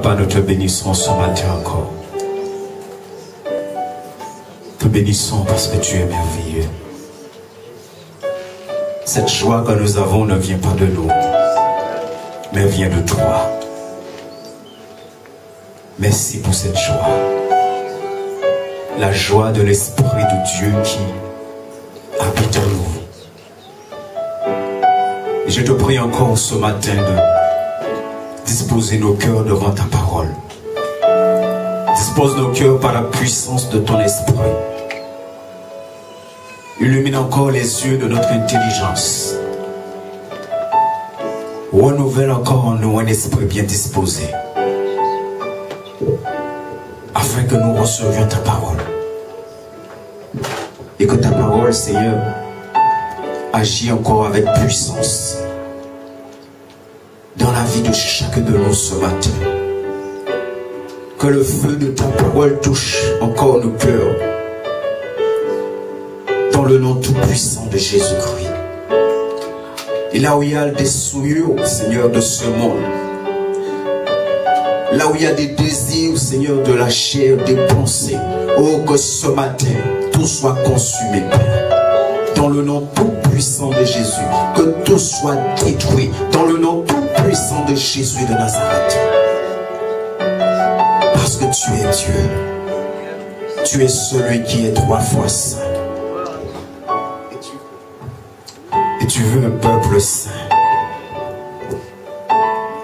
Papa, nous te bénissons ce matin encore. Te bénissons parce que tu es merveilleux. Cette joie que nous avons ne vient pas de nous, mais vient de toi. Merci pour cette joie. La joie de l'Esprit de Dieu qui habite en nous. Et je te prie encore ce matin de disposer nos cœurs devant ta parole. Dispose nos cœurs par la puissance de ton esprit. Illumine encore les yeux de notre intelligence. Renouvelle encore en nous un esprit bien disposé. Afin que nous recevions ta parole. Et que ta parole, Seigneur, agit encore avec puissance dans la vie de chacun de nous ce matin. Que le feu de ta parole touche encore nos cœurs. Dans le nom tout puissant de Jésus-Christ. Et là où il y a des souillures, Seigneur, de ce monde. Là où il y a des désirs, Seigneur, de la chair, des pensées. Oh, que ce matin, tout soit consumé, Père. Dans le nom tout puissant de Jésus. Que tout soit détruit. Dans le nom tout puissant de Jésus de Nazareth. Parce que tu es Dieu. Tu es celui qui est 3 fois saint. Et tu veux un peuple saint.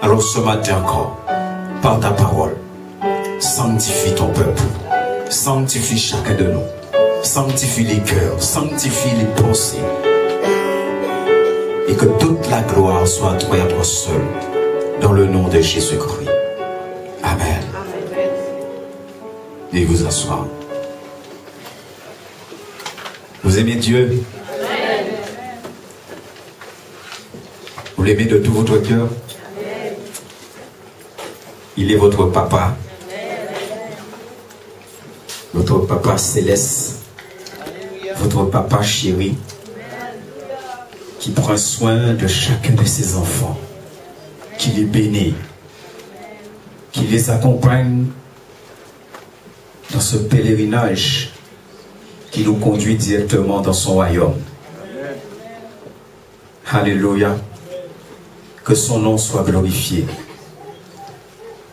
Alors ce matin encore, par ta parole, sanctifie ton peuple. Sanctifie chacun de nous. Sanctifie les cœurs. Sanctifie les pensées. Et que toute la gloire soit à toi et à toi seul. Dans le nom de Jésus-Christ. Amen. Et vous asseoir. Vous aimez Dieu? Vous l'aimez de tout votre cœur? Il est votre papa. Votre papa céleste. Votre papa chéri. Qui prend soin de chacun de ses enfants. Qui les bénit. Qui les accompagne dans ce pèlerinage qui nous conduit directement dans son royaume. Alléluia. Que son nom soit glorifié.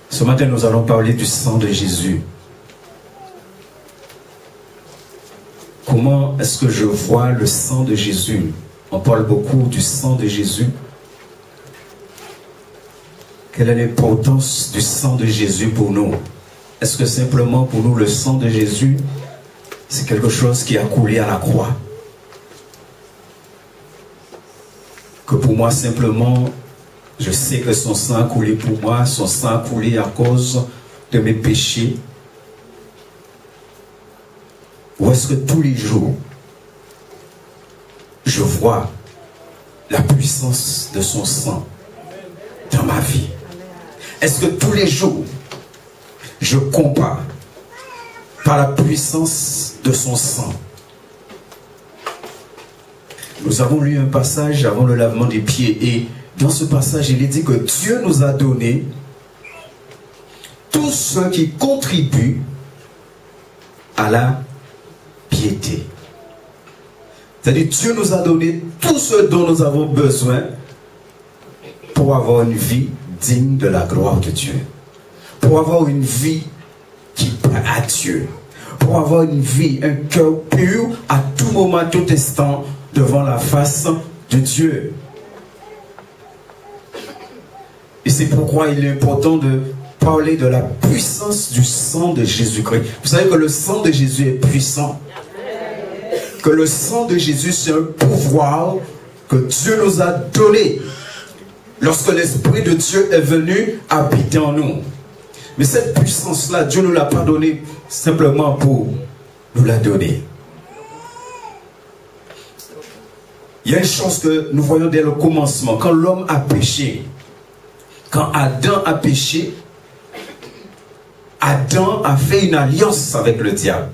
Ce matin, nous allons parler du sang de Jésus. Comment est-ce que je vois le sang de Jésus? On parle beaucoup du sang de Jésus. Quelle est l'importance du sang de Jésus pour nous? Est-ce que simplement pour nous, le sang de Jésus, c'est quelque chose qui a coulé à la croix? Que pour moi, simplement, je sais que son sang a coulé pour moi, son sang a coulé à cause de mes péchés. Ou est-ce que tous les jours, je vois la puissance de son sang dans ma vie? Est-ce que tous les jours, je compare par la puissance de son sang? Nous avons lu un passage avant le lavement des pieds et dans ce passage, il est dit que Dieu nous a donné tout ce qui contribue à la piété. C'est-à-dire Dieu nous a donné tout ce dont nous avons besoin pour avoir une vie digne de la gloire de Dieu. Pour avoir une vie qui plaît à Dieu. Pour avoir une vie, un cœur pur à tout moment, à tout instant devant la face de Dieu. Et c'est pourquoi il est important de parler de la puissance du sang de Jésus-Christ. Vous savez que le sang de Jésus est puissant. Que le sang de Jésus, c'est un pouvoir que Dieu nous a donné lorsque l'Esprit de Dieu est venu habiter en nous. Mais cette puissance-là, Dieu ne nous l'a pas donnée simplement pour nous la donner. Il y a une chose que nous voyons dès le commencement. Quand l'homme a péché, quand Adam a péché, Adam a fait une alliance avec le diable.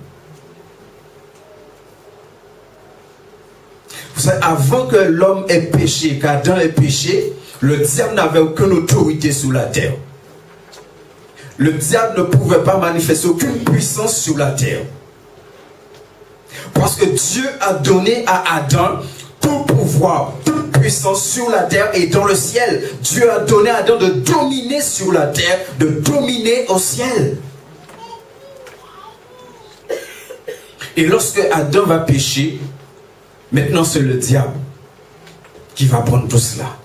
Vous savez, avant que l'homme ait péché, qu'Adam ait péché, le diable n'avait aucune autorité sur la terre. le diable ne pouvait pas manifester aucune puissance sur la terre. Parce que Dieu a donné à Adam tout pouvoir, toute puissance sur la terre et dans le ciel. Dieu a donné à Adam de dominer sur la terre, de dominer au ciel. Et lorsque Adam va pécher, maintenant c'est le diable qui va prendre tout cela.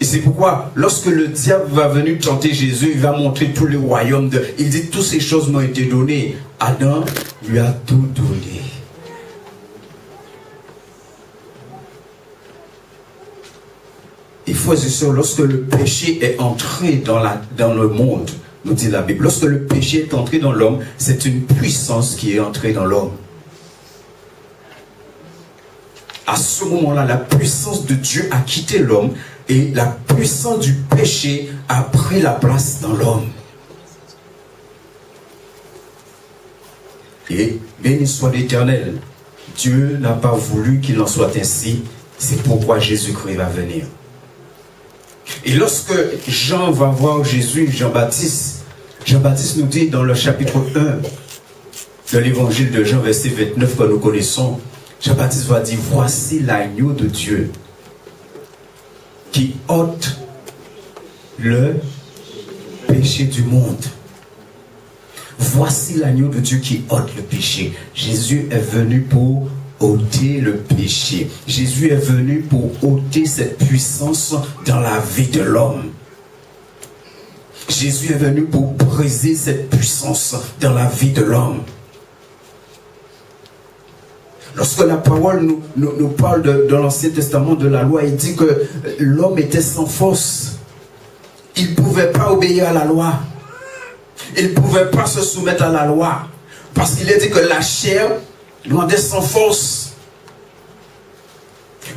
Et c'est pourquoi, lorsque le diable va venir tenter Jésus, il va montrer tous les royaumes. Il dit, toutes ces choses m'ont été données. Adam lui a tout donné. Et frères et sœurs, lorsque le péché est entré dans le monde, nous dit la Bible, lorsque le péché est entré dans l'homme, c'est une puissance qui est entrée dans l'homme. À ce moment-là, la puissance de Dieu a quitté l'homme et la puissance du péché a pris la place dans l'homme. Et béni soit l'Éternel, Dieu n'a pas voulu qu'il en soit ainsi, c'est pourquoi Jésus-Christ va venir. Et lorsque Jean va voir Jésus, Jean-Baptiste nous dit dans le chapitre 1 de l'évangile de Jean, verset 29 que nous connaissons, Jean-Baptiste va dire, voici l'agneau de Dieu qui ôte le péché du monde. Voici l'agneau de Dieu qui ôte le péché. Jésus est venu pour ôter le péché. Jésus est venu pour ôter cette puissance dans la vie de l'homme. Jésus est venu pour briser cette puissance dans la vie de l'homme. Lorsque la parole nous parle de l'Ancien Testament, de la loi, il dit que l'homme était sans force. Il ne pouvait pas obéir à la loi. Il ne pouvait pas se soumettre à la loi. Parce qu'il est dit que la chair rendait sans force.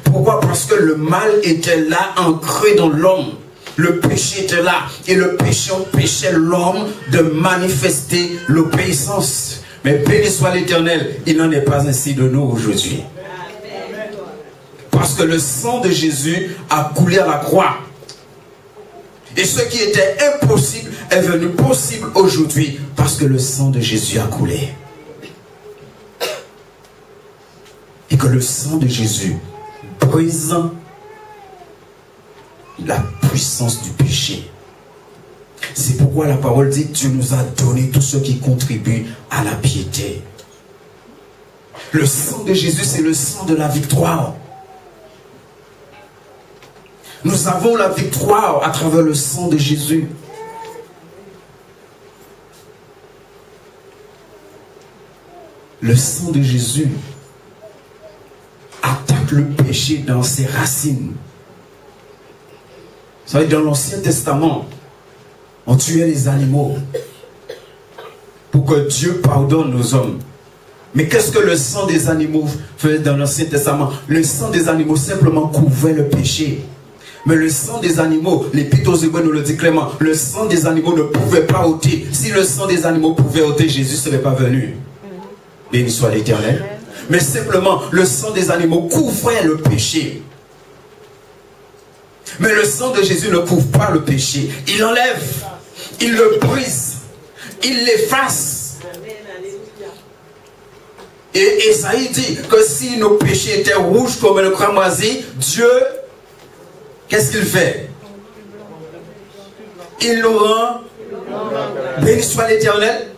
Pourquoi? Parce que le mal était là, ancré dans l'homme. Le péché était là. Et le péché empêchait l'homme de manifester l'obéissance. Mais béni soit l'Éternel, il n'en est pas ainsi de nous aujourd'hui. Parce que le sang de Jésus a coulé à la croix. Et ce qui était impossible est devenu possible aujourd'hui parce que le sang de Jésus a coulé. Et que le sang de Jésus brise la puissance du péché. C'est pourquoi la parole dit que Dieu nous a donné tout ce qui contribue à la piété. Le sang de Jésus, c'est le sang de la victoire. Nous avons la victoire à travers le sang de Jésus. Le sang de Jésus attaque le péché dans ses racines. Vous savez, dans l'Ancien Testament, on tuait les animaux pour que Dieu pardonne aux hommes. Mais qu'est-ce que le sang des animaux faisait dans l'Ancien Testament? Le sang des animaux simplement couvrait le péché. Mais le sang des animaux, l'Épître aux Hébreux nous le dit clairement, le sang des animaux ne pouvait pas ôter. Si le sang des animaux pouvait ôter, Jésus ne serait pas venu. Béni soit l'Éternel. Mais simplement, le sang des animaux couvrait le péché. Mais le sang de Jésus ne couvre pas le péché. Il enlève, il le brise, il l'efface. Et Esaïe dit que si nos péchés étaient rouges comme le cramoisi, Dieu, qu'est-ce qu'il fait? Il nous rend. Béni soit l'Éternel.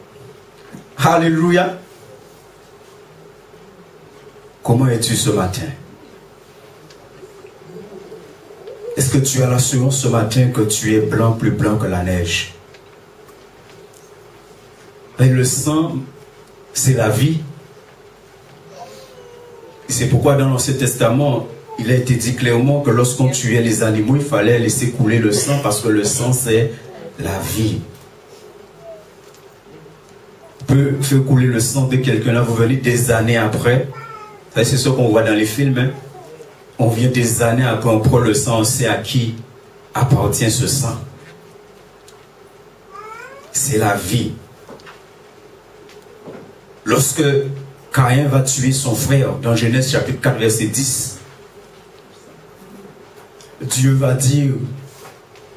Alléluia. Comment es-tu ce matin? Est-ce que tu as l'assurance ce matin que tu es blanc, plus blanc que la neige? Et le sang, c'est la vie. C'est pourquoi dans l'Ancien Testament, il a été dit clairement que lorsqu'on tuait les animaux, il fallait laisser couler le sang parce que le sang, c'est la vie. On peut faire couler le sang de quelqu'un là, vous venez des années après. C'est ce qu'on voit dans les films. Hein? On vient des années après, on prend le sang, on sait à qui appartient ce sang. C'est la vie. Lorsque Caïn va tuer son frère, dans Genèse chapitre 4, verset 10, Dieu va dire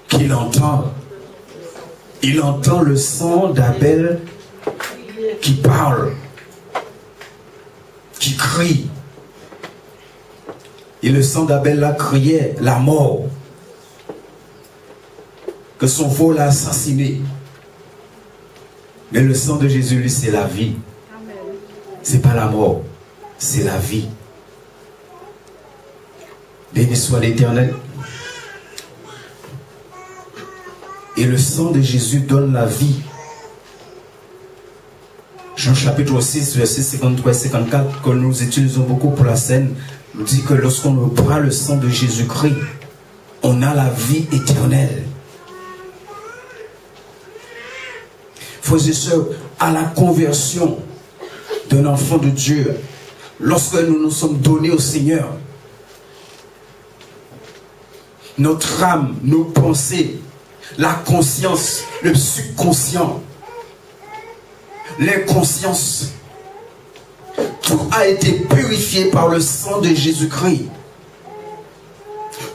qu'il entend Il entend le sang d'Abel qui parle, qui crie. Et le sang d'Abel là criait la mort, que son veau l'a assassiné. Mais le sang de Jésus, lui, c'est la vie. C'est pas la mort, c'est la vie. Béni soit l'Éternel. Et le sang de Jésus donne la vie. Jean chapitre 6, verset 53 et 54, que nous utilisons beaucoup pour la scène, nous dit que lorsqu'on boit le sang de Jésus-Christ, on a la vie éternelle. Frères et sœurs, à la conversion d'un enfant de Dieu, lorsque nous nous sommes donnés au Seigneur, notre âme, nos pensées, la conscience, le subconscient, l'inconscience, tout a été purifié par le sang de Jésus-Christ.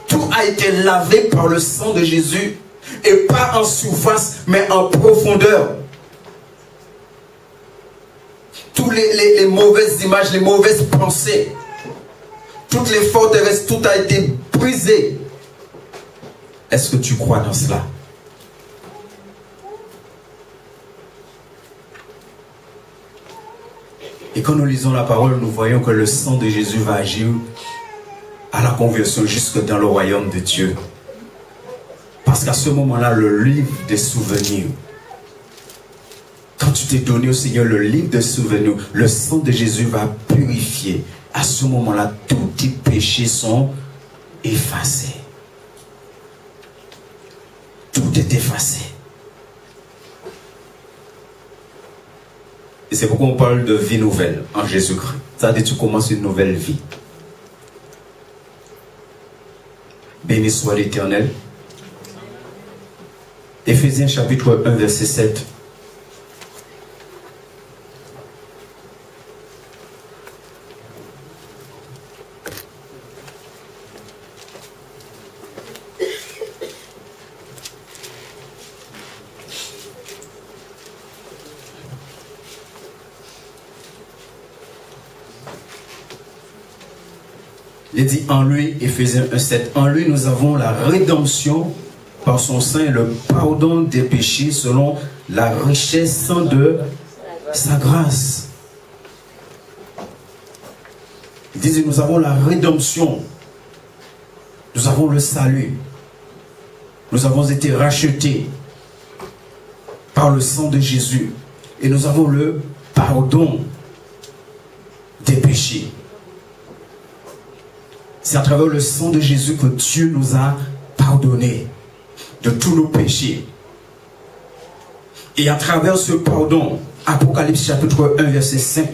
Tout a été lavé par le sang de Jésus, et pas en surface, mais en profondeur. Toutes les mauvaises images, les mauvaises pensées, toutes les forteresses, tout a été brisé. Est-ce que tu crois dans cela? Et quand nous lisons la parole, nous voyons que le sang de Jésus va agir à la conversion jusque dans le royaume de Dieu. Parce qu'à ce moment-là, le livre des souvenirs, quand tu t'es donné au Seigneur le livre des souvenirs, le sang de Jésus va purifier. À ce moment-là, tous tes péchés sont effacés. Tout est effacé. Et c'est pourquoi on parle de vie nouvelle en Jésus-Christ. Ça veut dire que tu commences une nouvelle vie. Béni soit l'Éternel. Éphésiens chapitre 1 verset 7. Il dit en lui, Éphésiens 1,7, en lui nous avons la rédemption par son sang et le pardon des péchés selon la richesse de sa grâce. Il dit nous avons la rédemption, nous avons le salut, nous avons été rachetés par le sang de Jésus et nous avons le pardon des péchés. C'est à travers le sang de Jésus que Dieu nous a pardonné de tous nos péchés. Et à travers ce pardon, Apocalypse chapitre 1 verset 5.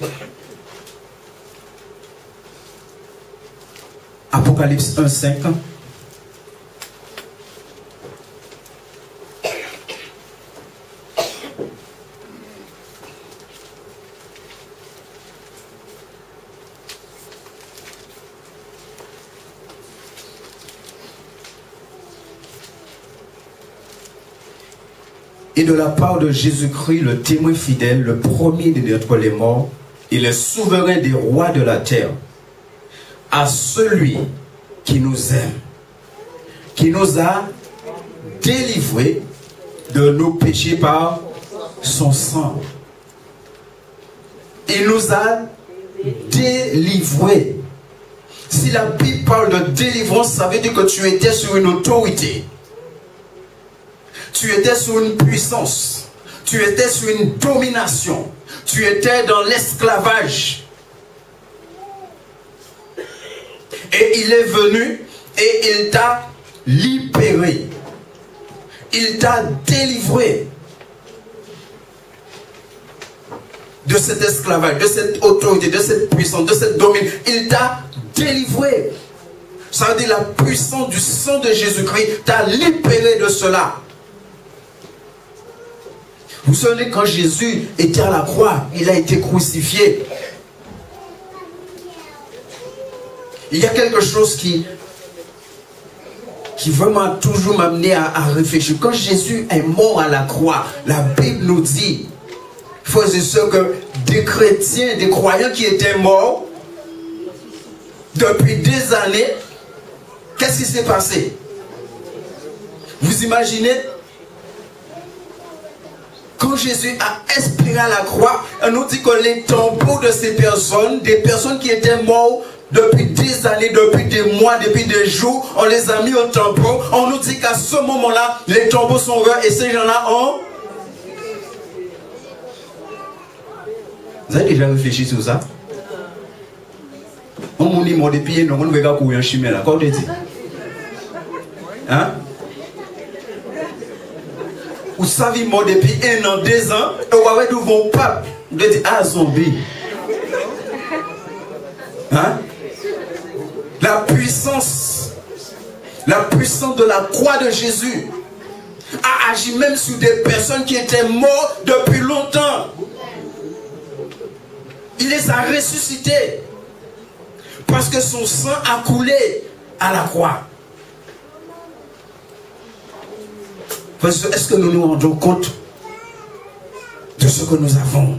Apocalypse 1, 5. Et de la part de Jésus-Christ, le témoin fidèle, le premier d'entre les morts, et le souverain des rois de la terre, à celui qui nous aime, qui nous a délivrés de nos péchés par son sang. Il nous a délivrés. Si la Bible parle de délivrance, ça veut dire que tu étais sur une autorité. Tu étais sur une puissance, tu étais sur une domination, tu étais dans l'esclavage. Et il est venu et il t'a libéré. Il t'a délivré de cet esclavage, de cette autorité, de cette puissance, de cette domination. Il t'a délivré. Ça veut dire la puissance du sang de Jésus-Christ t'a libéré de cela. Vous savez, quand Jésus était à la croix, il a été crucifié. Il y a quelque chose qui qui vraiment toujours m'amener à réfléchir. Quand Jésus est mort à la croix, la Bible nous dit, frères et sœurs, que des chrétiens, des croyants qui étaient morts depuis des années, qu'est-ce qui s'est passé? Vous imaginez? Quand Jésus a expiré à la croix, on nous dit que les tombeaux de ces personnes, des personnes qui étaient mortes depuis des années, depuis des mois, depuis des jours, on les a mis au tombeau. On nous dit qu'à ce moment-là, les tombeaux sont ouverts et ces gens-là ont... Vous avez déjà réfléchi sur ça? On m'a dit, mon depuis, non, on ne veut pas courir un chemin là. Qu'est-ce que tu dis? Hein? Vous savez, moi, depuis 1 an, 2 ans, vous avez vu vos papes. Vous avez dit, ah, zombie. Hein? La puissance de la croix de Jésus a agi même sur des personnes qui étaient mortes depuis longtemps. Il les a ressuscités parce que son sang a coulé à la croix. Est-ce que nous nous rendons compte de ce que nous avons?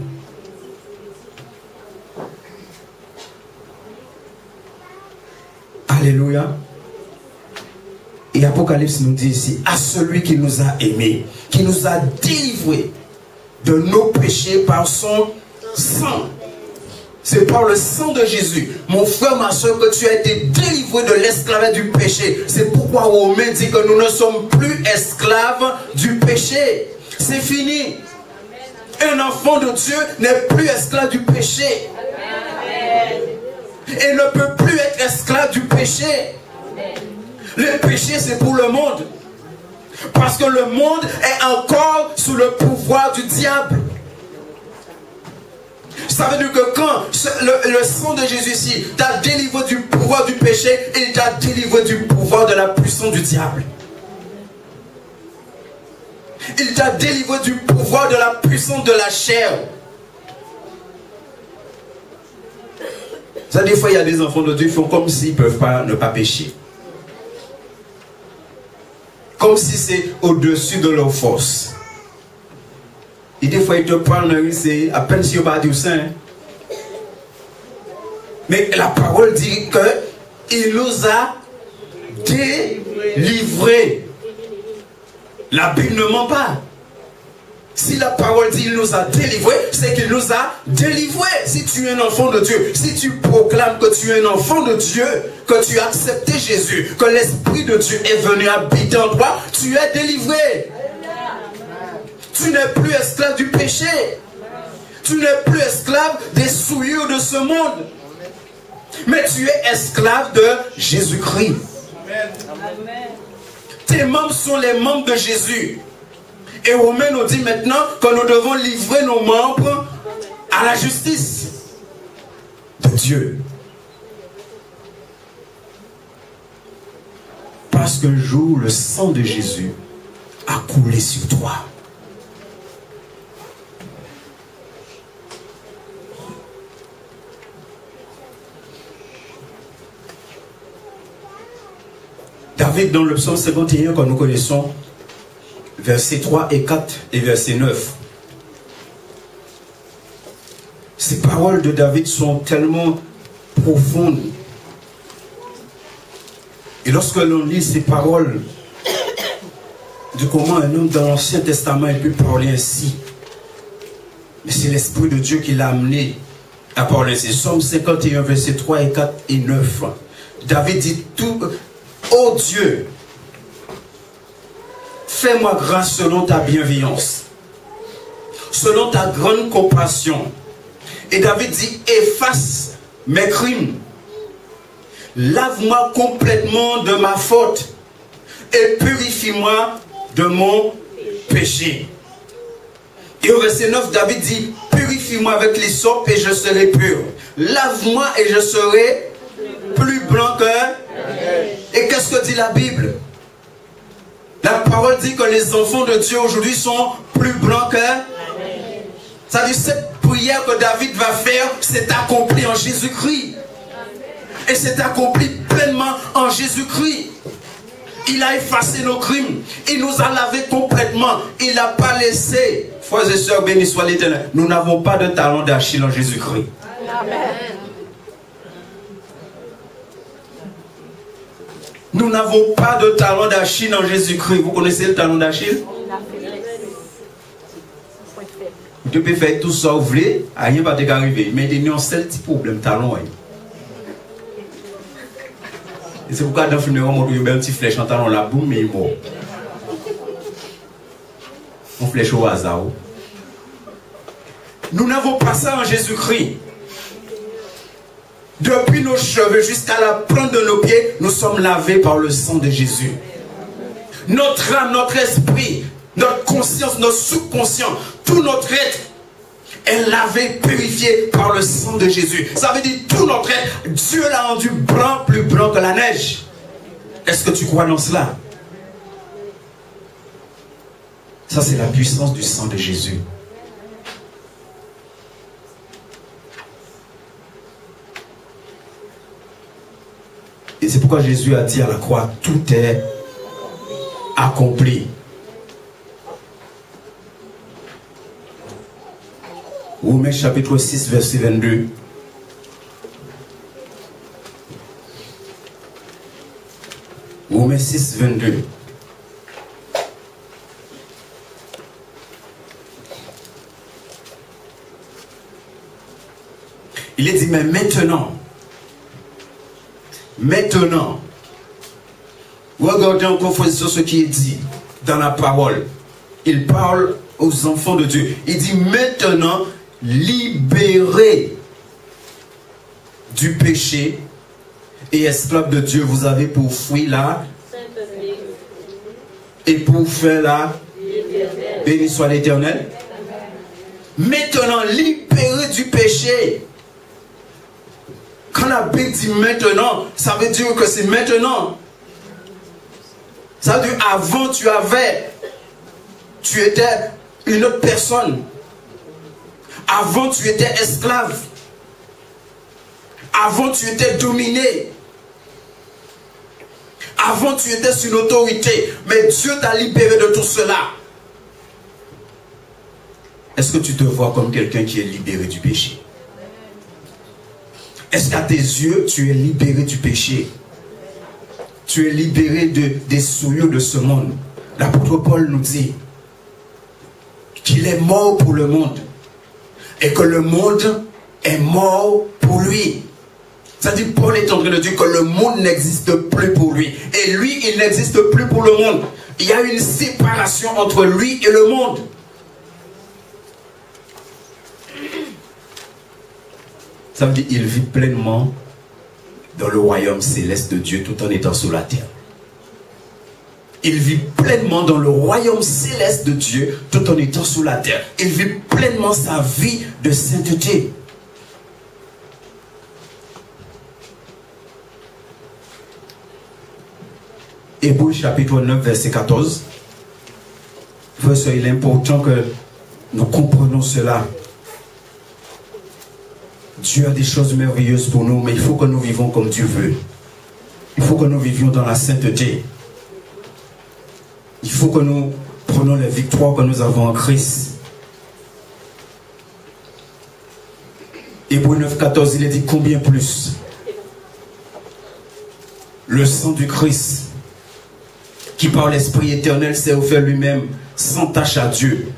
Alléluia. Et Apocalypse nous dit ici, à celui qui nous a aimés, qui nous a délivrés de nos péchés par son sang. C'est par le sang de Jésus. Mon frère, ma soeur, que tu as été délivré de l'esclavage du péché. C'est pourquoi Romains dit que nous ne sommes plus esclaves du péché. C'est fini. Un enfant de Dieu n'est plus esclave du péché. Et ne peut plus être esclave du péché. Le péché, c'est pour le monde. Parce que le monde est encore sous le pouvoir du diable. Ça veut dire que quand le sang de Jésus ici t'a délivré du pouvoir du péché, il t'a délivré du pouvoir de la puissance du diable. Il t'a délivré du pouvoir de la puissance de la chair. Ça, des fois, il y a des enfants de Dieu qui font comme s'ils ne peuvent pas ne pas pécher. Comme si c'est au-dessus de leur force. Et des fois, il te parle, c'est à peine si on va dire ça. Mais la parole dit qu'il nous a délivrés. La Bible ne ment pas. Si la parole dit qu'il nous a délivrés, c'est qu'il nous a délivrés. Si tu es un enfant de Dieu, si tu proclames que tu es un enfant de Dieu, que tu as accepté Jésus, que l'Esprit de Dieu est venu habiter en toi, tu es délivré. Tu n'es plus esclave du péché. Tu n'es plus esclave des souillures de ce monde. Mais tu es esclave de Jésus-Christ. Tes membres sont les membres de Jésus. Et Romains nous dit maintenant que nous devons livrer nos membres à la justice de Dieu. Parce qu'un jour, le sang de Jésus a coulé sur toi. David, dans le psaume 51 que nous connaissons, versets 3 et 4 et verset 9. Ces paroles de David sont tellement profondes. Et lorsque l'on lit ces paroles, de comment un homme dans l'Ancien Testament a pu parler ainsi. Mais c'est l'Esprit de Dieu qui l'a amené à parler ainsi. Psaume 51, versets 3 et 4 et 9. David dit tout, ô Dieu, fais-moi grâce selon ta bienveillance, selon ta grande compassion. Et David dit, efface mes crimes, lave-moi complètement de ma faute et purifie-moi de mon péché. Et au verset 9, David dit, purifie-moi avec l'hysope et je serai pur. Lave-moi et je serai plus blanc que... Et qu'est-ce que dit la Bible? La parole dit que les enfants de Dieu aujourd'hui sont plus blancs que... Ça dit, cette prière que David va faire, c'est accompli en Jésus-Christ. Et c'est accompli pleinement en Jésus-Christ. Il a effacé nos crimes. Il nous a lavés complètement. Il n'a pas laissé. Frères et sœurs, béni soit l'Éternel. Nous n'avons pas de talon d'Achille en Jésus-Christ. Amen. Nous n'avons pas de talon d'Achille en Jésus-Christ. Vous connaissez le talon d'Achille? Tu peux faire tout ça, vous voulez, rien va t'arriver. Mais il y a un seul petit problème, talon. Et c'est pourquoi dans le film, on a un petit flèche en talon là, boum, mais il est mort. On flèche au hasard. Nous n'avons pas ça en Jésus-Christ. Depuis nos cheveux jusqu'à la plante de nos pieds, nous sommes lavés par le sang de Jésus. Notre âme, notre esprit, notre conscience, notre subconscient, tout notre être est lavé, purifié par le sang de Jésus. Ça veut dire tout notre être, Dieu l'a rendu blanc, plus blanc que la neige. Est-ce que tu crois dans cela? Ça, c'est la puissance du sang de Jésus. Et c'est pourquoi Jésus a dit à la croix, tout est accompli. Romains chapitre 6, verset 22. Romains 6, 22. Il est dit, mais maintenant, regardez encore sur ce qui est dit dans la parole. Il parle aux enfants de Dieu. Il dit, maintenant, libérés du péché et esclaves de Dieu, vous avez pour fruit là et pour faire là, béni soit l'Éternel. Maintenant, libérés du péché. Quand la Bible dit maintenant, ça veut dire que c'est maintenant. Ça veut dire avant tu étais une autre personne. Avant tu étais esclave. Avant tu étais dominé. Avant tu étais sous une autorité. Mais Dieu t'a libéré de tout cela. Est-ce que tu te vois comme quelqu'un qui est libéré du péché? Est-ce qu'à tes yeux, tu es libéré du péché? Tu es libéré des souillures de ce monde. L'apôtre Paul nous dit qu'il est mort pour le monde et que le monde est mort pour lui. C'est-à-dire, Paul est en train de dire que le monde n'existe plus pour lui. Et lui, il n'existe plus pour le monde. Il y a une séparation entre lui et le monde. Ça veut dire qu'il vit pleinement dans le royaume céleste de Dieu tout en étant sur la terre. Il vit pleinement dans le royaume céleste de Dieu tout en étant sur la terre. Il vit pleinement sa vie de sainteté. Hébreux chapitre 9 verset 14. Frère, il est important que nous comprenions cela. Dieu a des choses merveilleuses pour nous, mais il faut que nous vivons comme Dieu veut. Il faut que nous vivions dans la sainteté. Il faut que nous prenions les victoires que nous avons en Christ. Hébreux 9, 14, il est dit combien plus le sang du Christ, qui par l'Esprit éternel s'est offert lui-même sans tache à Dieu.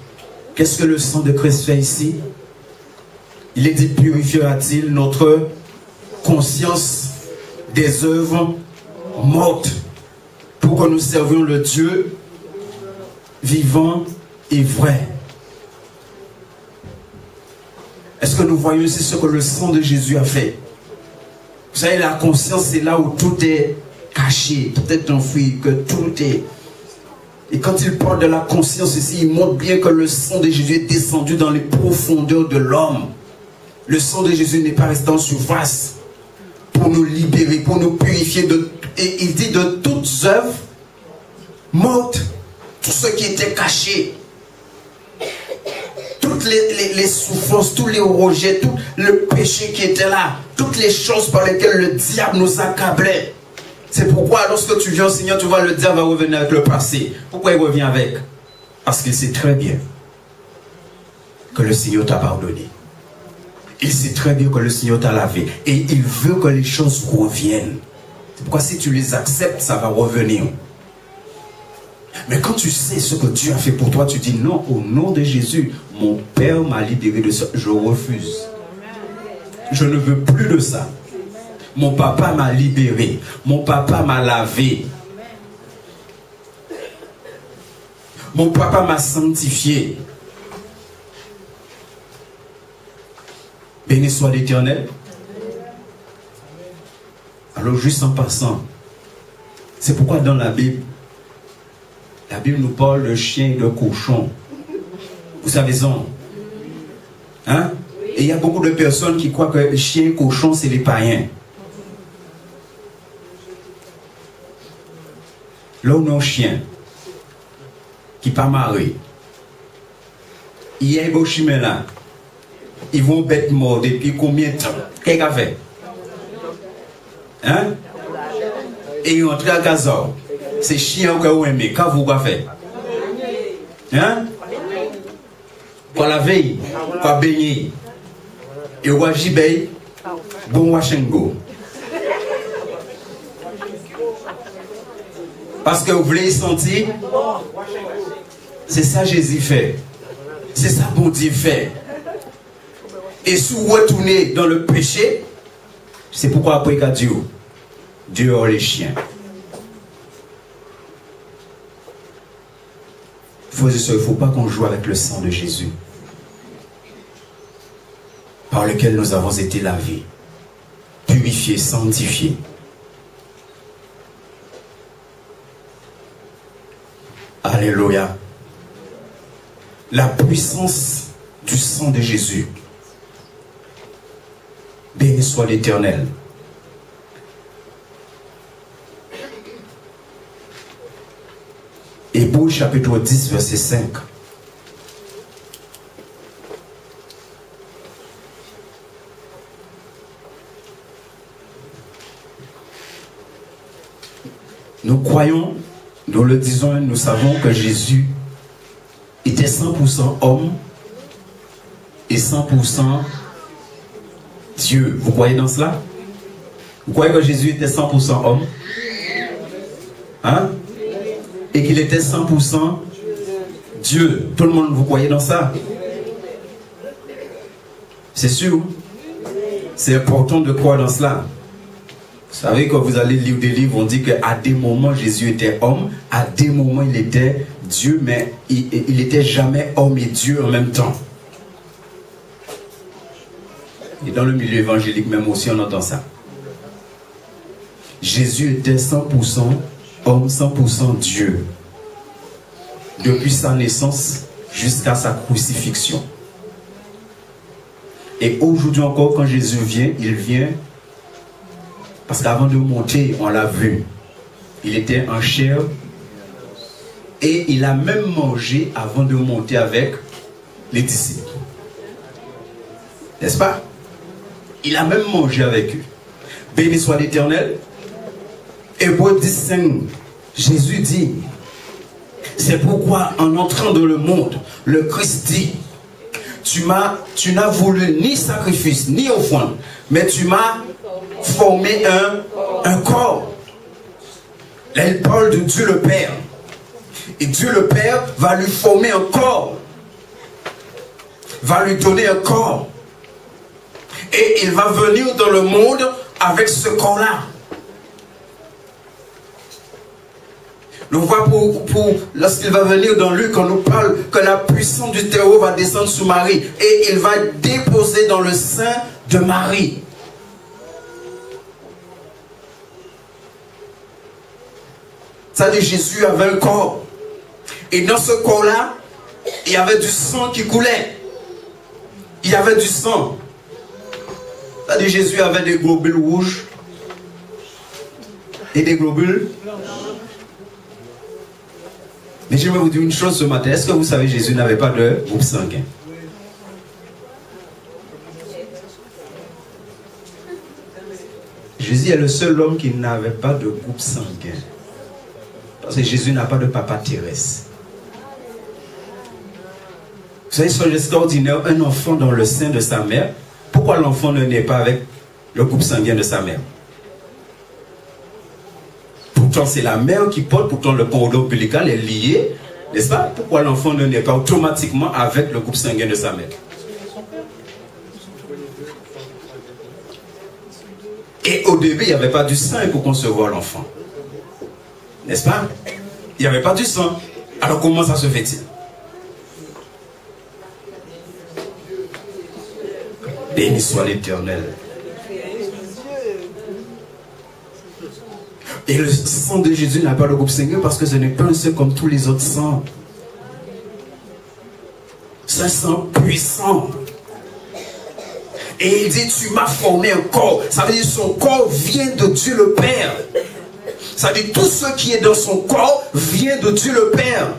Qu'est-ce que le sang de Christ fait ici? Il est dit, purifiera-t-il notre conscience des œuvres mortes pour que nous servions le Dieu vivant et vrai. Est-ce que nous voyons ici ce que le sang de Jésus a fait? Vous savez, la conscience, c'est là où tout est caché, tout est enfoui, que tout est... Et quand il parle de la conscience ici, il montre bien que le sang de Jésus est descendu dans les profondeurs de l'homme. Le sang de Jésus n'est pas resté en surface pour nous libérer, pour nous purifier de... Et il dit de toutes œuvres mortes, tout ce qui était caché, toutes les souffrances, tous les rejets, tout le péché qui était là, toutes les choses par lesquelles le diable nous accablait. C'est pourquoi lorsque tu viens au Seigneur, tu vois le diable va revenir avec le passé. Pourquoi il revient avec? Parce qu'il sait très bien que le Seigneur t'a pardonné. Il sait très bien que le Seigneur t'a lavé. Et il veut que les choses reviennent. C'est pourquoi si tu les acceptes, ça va revenir. Mais quand tu sais ce que Dieu a fait pour toi, tu dis non, au nom de Jésus, mon Père m'a libéré de ça. Je refuse. Je ne veux plus de ça. Mon papa m'a libéré. Mon papa m'a lavé. Mon papa m'a sanctifié. Béni soit l'Éternel. Alors juste en passant, c'est pourquoi dans la Bible nous parle de chien et de cochon. Vous savez ça? Hein? Et il y a beaucoup de personnes qui croient que chien et cochon, c'est les païens. Là, on a un chien qui n'est pas marié. Il y a un beau chien là. Ils vont bête mort depuis combien de temps? Qu'est-ce qu'il a fait? Hein? Et ils ont entré à Gaza. C'est chien que vous aimez. Qu'est-ce que vous avez fait? Hein? Pour la veille, pour baigner. Et vous avez dit, bon, Washengo. Parce que vous voulez sentir, c'est ça Jésus fait. C'est ça bon Dieu fait. Et si vous retournez dans le péché, c'est pourquoi après qu'à Dieu, Dieu a les chiens. Il ne faut pas qu'on joue avec le sang de Jésus, par lequel nous avons été lavés, purifiés, sanctifiés. Alléluia. La puissance du sang de Jésus. Béni soit l'Éternel. Hébreux chapitre 10, verset 5. Nous croyons, nous le disons, nous savons que Jésus était 100% homme et 100% Dieu. Vous croyez dans cela? Vous croyez que Jésus était 100% homme? Hein? Et qu'il était 100% Dieu. Tout le monde, vous croyez dans ça? C'est sûr? C'est important de croire dans cela. Vous savez, quand vous allez lire des livres, on dit qu'à des moments, Jésus était homme, à des moments, il était Dieu, mais il n'était jamais homme et Dieu en même temps. Et dans le milieu évangélique, même aussi, on entend ça. Jésus était 100% homme, 100% Dieu. Depuis sa naissance jusqu'à sa crucifixion. Et aujourd'hui encore, quand Jésus vient, il vient parce qu'avant de monter, on l'a vu. Il était en chair et il a même mangé avant de monter avec les disciples. N'est-ce pas? Il a même mangé avec eux. Béni soit l'Éternel. Hébreux 10:5, Jésus dit, c'est pourquoi en entrant dans le monde, le Christ dit, tu n'as voulu ni sacrifice, ni offrande, mais tu m'as formé un corps. Là, il parle de Dieu le Père. Et Dieu le Père va lui former un corps. Va lui donner un corps. Et il va venir dans le monde avec ce corps-là. On voit lorsqu'il va venir dans Luc, on nous parle que la puissance du terreau va descendre sur Marie. Et il va déposer dans le sein de Marie. Ça dit, Jésus avait un corps. Et dans ce corps-là, il y avait du sang qui coulait. Il y avait du sang. Ça dit, Jésus avait des globules rouges et des globules. Mais je vais vous dire une chose ce matin. Est-ce que vous savez, Jésus n'avait pas de groupe sanguin? Jésus est le seul homme qui n'avait pas de groupe sanguin. Parce que Jésus n'a pas de papa terrestre. Vous savez, c'est extraordinaire, un enfant dans le sein de sa mère. Pourquoi l'enfant ne naît pas avec le groupe sanguin de sa mère? Pourtant, c'est la mère qui porte, pourtant le cordon ombilical est lié, n'est-ce pas? Pourquoi l'enfant ne naît pas automatiquement avec le groupe sanguin de sa mère? Et au début, il n'y avait pas du sang pour concevoir l'enfant. N'est-ce pas? Il n'y avait pas du sang. Alors comment ça se fait-il? Béni soit l'Éternel. Et le sang de Jésus n'a pas le groupe sanguin parce que ce n'est pas un sang comme tous les autres sangs. C'est un sang puissant. Et il dit, tu m'as formé un corps. Ça veut dire son corps vient de Dieu le Père. Ça veut dire tout ce qui est dans son corps vient de Dieu le Père.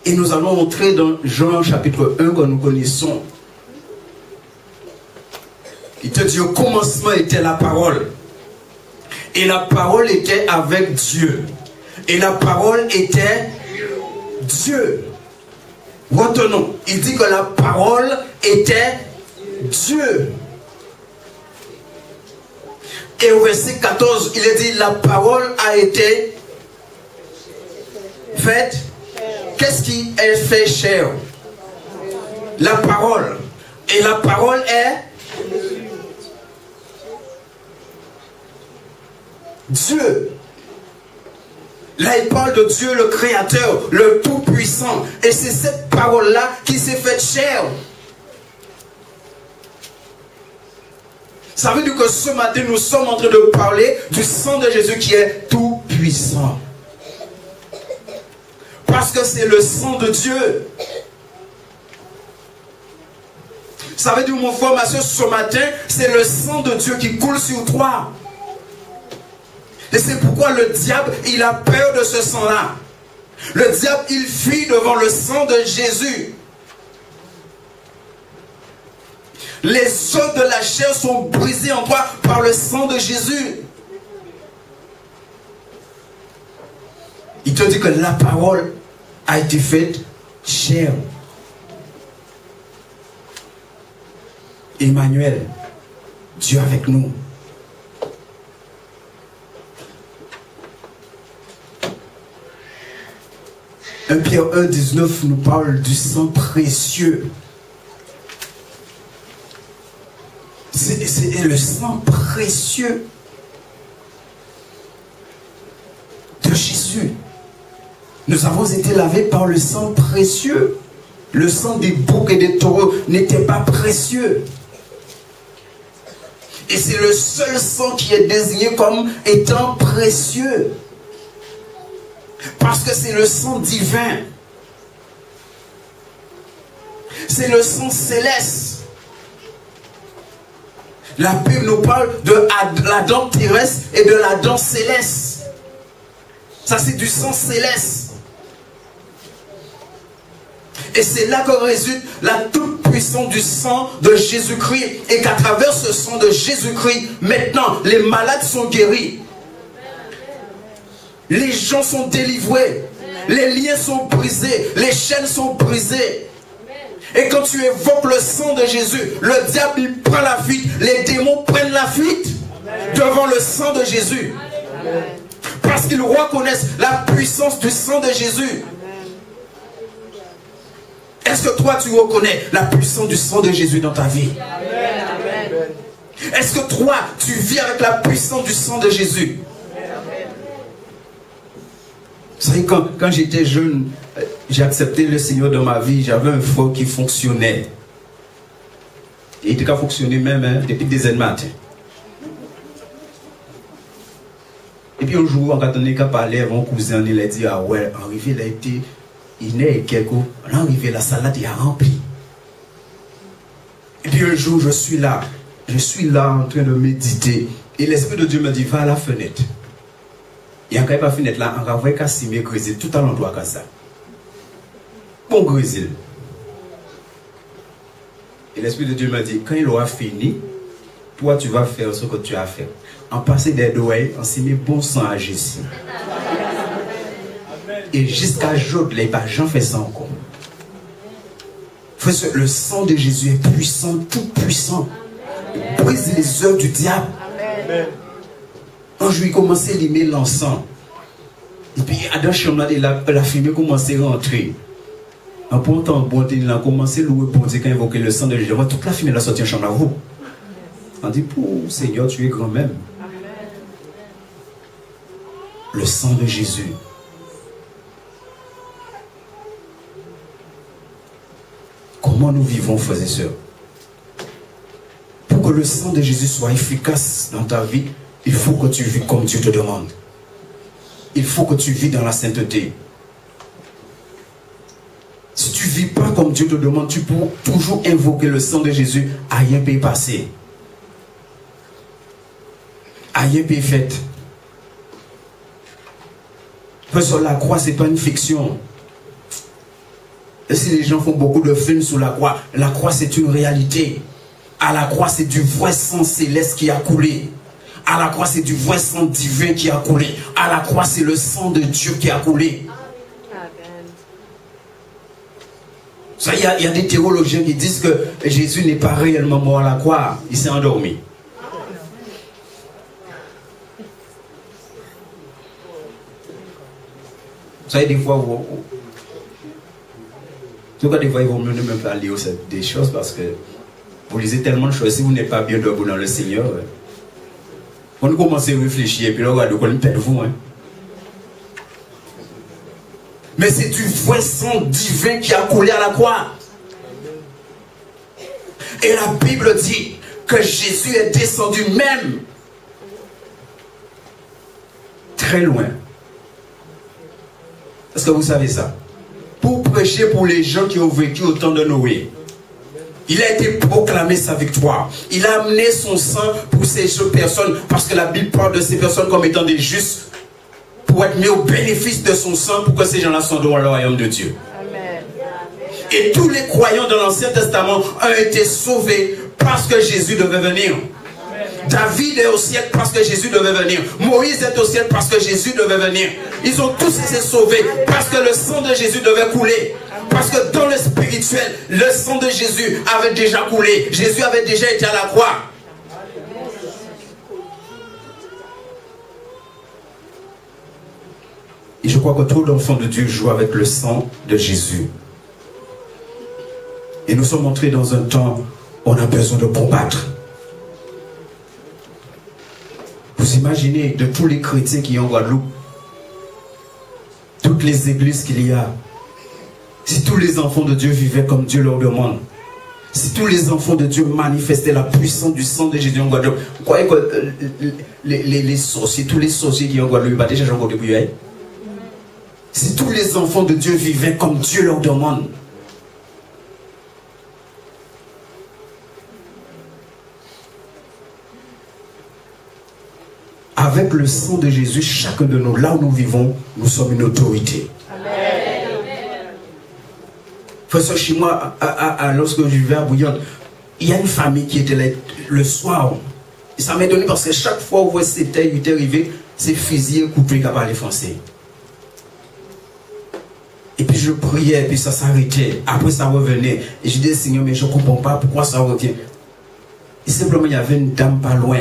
Et nous allons entrer dans Jean chapitre 1 que nous connaissons. Il te dit, au commencement était la parole. Et la parole était avec Dieu. Et la parole était Dieu. Retenons, il dit que la parole était Dieu. Et au verset 14, il est dit, la parole a été faite. Qu'est-ce qui est fait chair? La parole. Et la parole est Dieu. Là, il parle de Dieu, le Créateur, le Tout-Puissant. Et c'est cette parole-là qui s'est faite chair. Ça veut dire que ce matin, nous sommes en train de parler du sang de Jésus qui est tout-puissant. Parce que c'est le sang de Dieu. Ça veut dire, mon frère, ma soeur, ce matin, c'est le sang de Dieu qui coule sur toi. Et c'est pourquoi le diable, il a peur de ce sang-là. Le diable, il fuit devant le sang de Jésus. Les os de la chair sont brisés en toi par le sang de Jésus. Il te dit que la parole a été faite chair. Emmanuel, Dieu avec nous. Pierre 1, 19 nous parle du sang précieux. C'est le sang précieux de Jésus. Nous avons été lavés par le sang précieux. Le sang des boucs et des taureaux n'était pas précieux. Et c'est le seul sang qui est désigné comme étant précieux. Parce que c'est le sang divin. C'est le sang céleste. La Bible nous parle de l'Adam terrestre et de l'Adam céleste. Ça, c'est du sang céleste. Et c'est là que résulte la toute-puissance du sang de Jésus-Christ. Et qu'à travers ce sang de Jésus-Christ, maintenant, les malades sont guéris. Les gens sont délivrés. Les liens sont brisés. Les chaînes sont brisées. Et quand tu évoques le sang de Jésus, le diable il prend la fuite. Les démons prennent la fuite devant le sang de Jésus. Parce qu'ils reconnaissent la puissance du sang de Jésus. Est-ce que toi tu reconnais la puissance du sang de Jésus dans ta vie? Est-ce que toi tu vis avec la puissance du sang de Jésus? Vous savez, quand j'étais jeune, j'ai accepté le Seigneur dans ma vie. J'avais un frère qui fonctionnait. Il était qu'à fonctionner même depuis des années matin. Et puis un jour, on a donné qu'à parler avec mon cousin, il a dit, ah ouais, arrivé, il a été, il est quelque, on est arrivé, la salade est remplie. Et puis un jour, je suis là en train de méditer. Et l'Esprit de Dieu me dit, va à la fenêtre. Il y a pas fenêtre là, on va voir Cassimé grésil tout à l'endroit comme ça. Bon grésil. Et l'Esprit de Dieu m'a dit, quand il aura fini, toi tu vas faire ce que tu as fait. En passer des doigts, on s'est mis bon sang à Jésus. Et jusqu'à aujourd'hui, Jean fait ça encore. Le sang de Jésus est puissant, tout puissant. Il brise les œuvres du diable. Quand je lui ai commencé à limer l'encens, et puis à la chambre, la fumée commençait à rentrer. En pontant bon, il a commencé à louer pour dire qu'il invoquait le sang de Jésus. Toute la fumée a sorti en chambre à vous. On dit, pour Seigneur, tu es grand même. Le sang de Jésus. Comment nous vivons, frères et sœurs? Pour que le sang de Jésus soit efficace dans ta vie, il faut que tu vives comme Dieu te demande. Il faut que tu vives dans la sainteté. Si tu ne vis pas comme Dieu te demande, tu peux toujours invoquer le sang de Jésus. Rien ne peut passer. Rien ne peut faire. Parce que la croix, ce n'est pas une fiction. Et si les gens font beaucoup de films sur la croix c'est une réalité. À la croix, c'est du vrai sang céleste qui a coulé. À la croix, c'est du vrai sang divin qui a coulé. À la croix, c'est le sang de Dieu qui a coulé. Ça, il y a des théologiens qui disent que Jésus n'est pas réellement mort à la croix. Il s'est endormi. Ça, des fois, des fois, il vaut mieux ne même pas lire des choses parce que vous lisez tellement de choses. Si vous n'êtes pas bien debout dans le Seigneur, on commence à réfléchir et puis là, regardez, on perd vous. Mais c'est du vrai sang divin qui a coulé à la croix. Et la Bible dit que Jésus est descendu même très loin. Est-ce que vous savez ça? Pour prêcher pour les gens qui ont vécu au temps de Noé. Il a été proclamé sa victoire. Il a amené son sang pour ces personnes, parce que la Bible parle de ces personnes comme étant des justes, pour être mis au bénéfice de son sang, pour que ces gens-là soient dans le royaume de Dieu. Amen. Et tous les croyants dans l'Ancien Testament ont été sauvés parce que Jésus devait venir. David est au ciel parce que Jésus devait venir. Moïse est au ciel parce que Jésus devait venir. Ils ont tous été sauvés parce que le sang de Jésus devait couler. Parce que dans le spirituel, le sang de Jésus avait déjà coulé. Jésus avait déjà été à la croix. Et je crois que tout l'enfant de Dieu joue avec le sang de Jésus. Et nous sommes entrés dans un temps où on a besoin de combattre. Vous imaginez de tous les chrétiens qui sont en Guadeloupe, toutes les églises qu'il y a, si tous les enfants de Dieu vivaient comme Dieu leur demande, si tous les enfants de Dieu manifestaient la puissance du sang de Jésus en Guadeloupe, vous croyez que les sorciers, tous les sorciers qui sont en Guadeloupe, ils déjà encore depuis. Si tous les enfants de Dieu vivaient comme Dieu leur demande, avec le sang de Jésus, chacun de nous, là où nous vivons, nous sommes une autorité. Amen. Frère, chez moi, lorsque je vivais à Bouillante, il y a une famille qui était là le soir. Et ça m'a donné parce que chaque fois où c'était 8 h arrivé, c'est fusil coupé qui parlait français. Et puis je priais, et puis ça s'arrêtait. Après ça revenait. Et je disais, Seigneur, mais je ne comprends pas pourquoi ça revient. Et simplement, il y avait une dame pas loin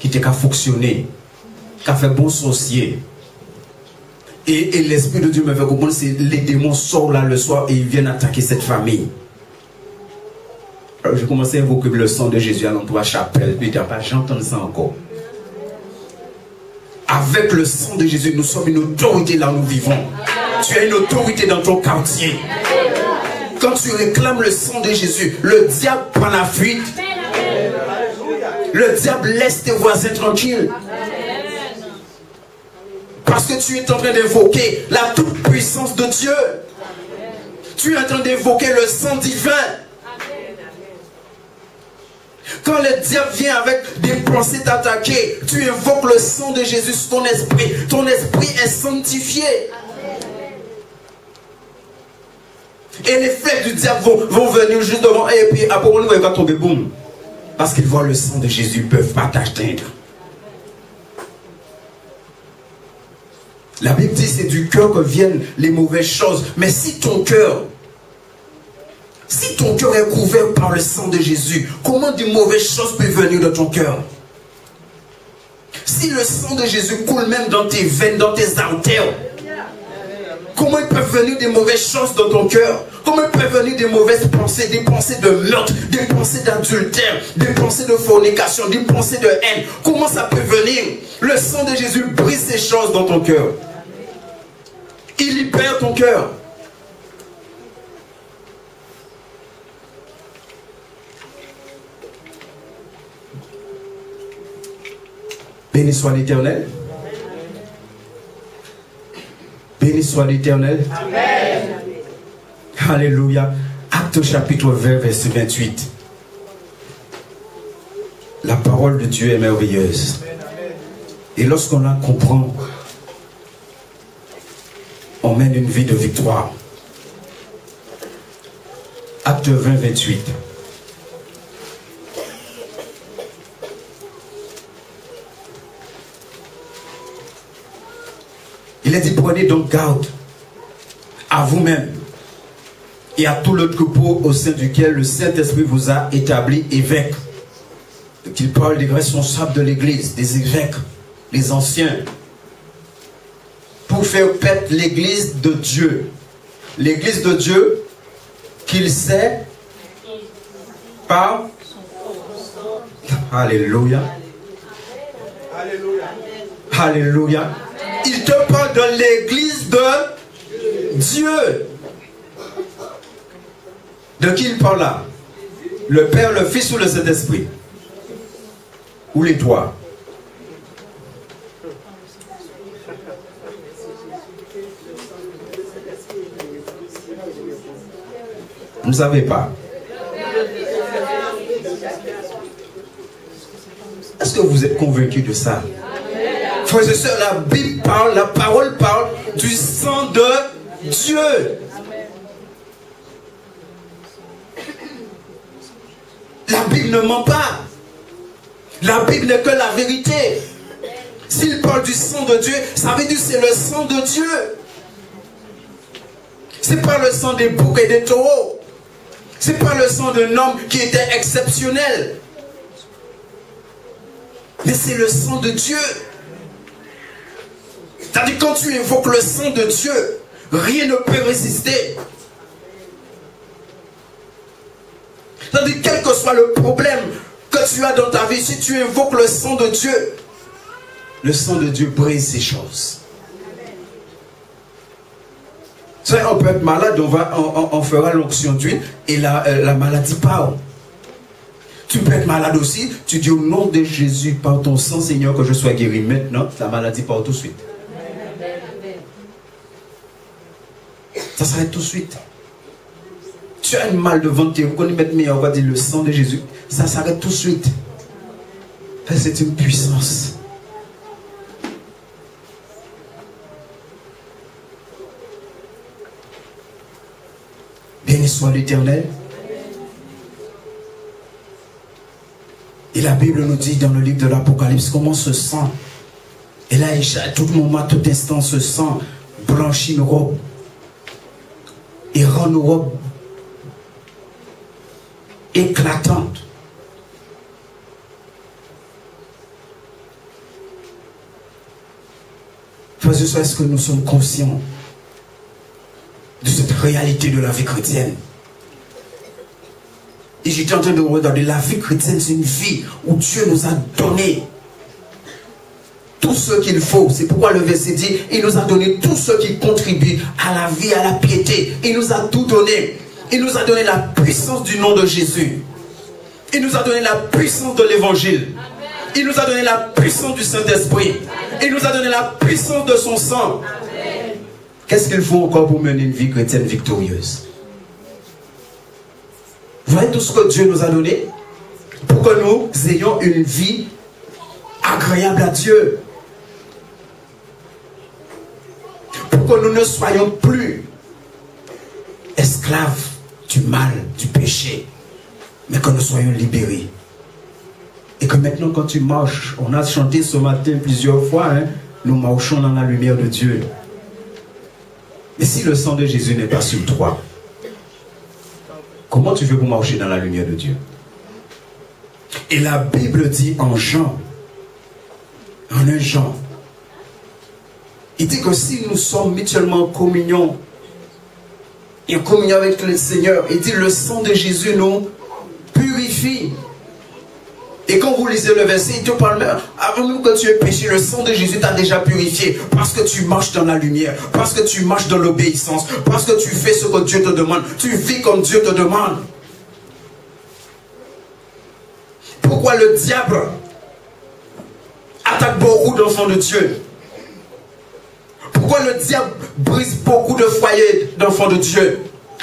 qui était qu'à fonctionner, qui a fait bon sorcier. Et l'Esprit de Dieu me fait comprendre que les démons sortent là le soir et ils viennent attaquer cette famille. Alors j'ai commencé à invoquer le sang de Jésus à l'endroit chapelle. Puis j'entends ça encore. Avec le sang de Jésus, nous sommes une autorité là où nous vivons. Tu as une autorité dans ton quartier. Quand tu réclames le sang de Jésus, le diable prend la fuite. Le diable laisse tes voisins tranquilles. Parce que tu es en train d'évoquer la toute-puissance de Dieu. Tu es en train d'évoquer le sang divin. Quand le diable vient avec des pensées t'attaquer, tu évoques le sang de Jésus sur ton esprit. Ton esprit est sanctifié. Et les flèches du diable vont venir juste devant et puis après on va tomber, boum. Parce qu'ils voient le sang de Jésus, ils ne peuvent pas t'atteindre. La Bible dit c'est du cœur que viennent les mauvaises choses. Mais si ton cœur est couvert par le sang de Jésus, comment de mauvaises choses peuvent venir de ton cœur? Si le sang de Jésus coule même dans tes veines, dans tes artères, comment il peut venir des mauvaises choses dans ton cœur? Comment il peut venir des mauvaises pensées, des pensées de meurtre, des pensées d'adultère, des pensées de fornication, des pensées de haine? Comment ça peut venir? Le sang de Jésus brise ces choses dans ton cœur. Il libère ton cœur. Béni soit l'Éternel. Béni soit l'Éternel. Amen. Alléluia. Acte chapitre 20, verset 28. La parole de Dieu est merveilleuse. Et lorsqu'on la comprend, on mène une vie de victoire. Acte 20, 28. Il est dit, prenez donc garde à vous-même et à tout le troupeau au sein duquel le Saint-Esprit vous a établi évêque. Donc il parle des responsables de l'Église, des évêques, les anciens, pour faire paître l'Église de Dieu. L'Église de Dieu qu'il sait par... Alléluia. Alléluia. Alléluia. Il te parle de l'Église de Dieu. De qui il parle là? Le Père, le Fils ou le Saint-Esprit? Ou les trois? Vous ne savez pas? Est-ce que vous êtes convaincus de ça? Frères et sœurs, la Bible parle, la parole parle du sang de Dieu. La Bible ne ment pas. La Bible n'est que la vérité. S'il parle du sang de Dieu, ça veut dire que c'est le sang de Dieu. C'est pas le sang des boucs et des taureaux. C'est pas le sang d'un homme qui était exceptionnel. Mais c'est le sang de Dieu. C'est-à-dire quand tu invoques le sang de Dieu, rien ne peut résister. C'est-à-dire quel que soit le problème que tu as dans ta vie, si tu invoques le sang de Dieu brise ces choses. On peut être malade, on fera l'onction d'huile et la maladie part. Tu peux être malade aussi, tu dis au nom de Jésus, par ton sang Seigneur, que je sois guéri maintenant, la maladie part tout de suite. Ça s'arrête tout de suite. Tu as un mal de ventre, vous connaissez maintenant, on va dire le sang de Jésus, ça s'arrête tout de suite. C'est une puissance. Béni soit l'Éternel. Et la Bible nous dit dans le livre de l'Apocalypse comment ce sang, et là à tout moment, à tout instant, ce sang blanchit nos robes et rend nos robes éclatantes. Frères et sœurs, est-ce que nous sommes conscients de cette réalité de la vie chrétienne? Et j'étais en train de regarder, la vie chrétienne, c'est une vie où Dieu nous a donné tout ce qu'il faut. C'est pourquoi le verset dit, il nous a donné tout ce qui contribue à la vie, à la piété. Il nous a tout donné. Il nous a donné la puissance du nom de Jésus. Il nous a donné la puissance de l'évangile. Il nous a donné la puissance du Saint-Esprit. Il nous a donné la puissance de son sang. Qu'est-ce qu'il faut encore pour mener une vie chrétienne victorieuse? Vous voyez tout ce que Dieu nous a donné pour que nous ayons une vie agréable à Dieu. Pour que nous ne soyons plus esclaves esclaves du mal, du péché, mais que nous soyons libérés. Et que maintenant quand tu marches, on a chanté ce matin plusieurs fois, hein, nous marchons dans la lumière de Dieu. Mais si le sang de Jésus n'est pas sur toi, comment tu veux pour marcher dans la lumière de Dieu? Et la Bible dit en Jean, en 1 Jean, il dit que si nous sommes mutuellement en communion avec le Seigneur, il dit le sang de Jésus nous purifie. Et quand vous lisez le verset, il te parle même, avant même que tu aies péché, le sang de Jésus t'a déjà purifié. Parce que tu marches dans la lumière, parce que tu marches dans l'obéissance, parce que tu fais ce que Dieu te demande, tu vis comme Dieu te demande. Pourquoi le diable attaque beaucoup d'enfants de Dieu? Pourquoi le diable brise beaucoup de foyers d'enfants de Dieu?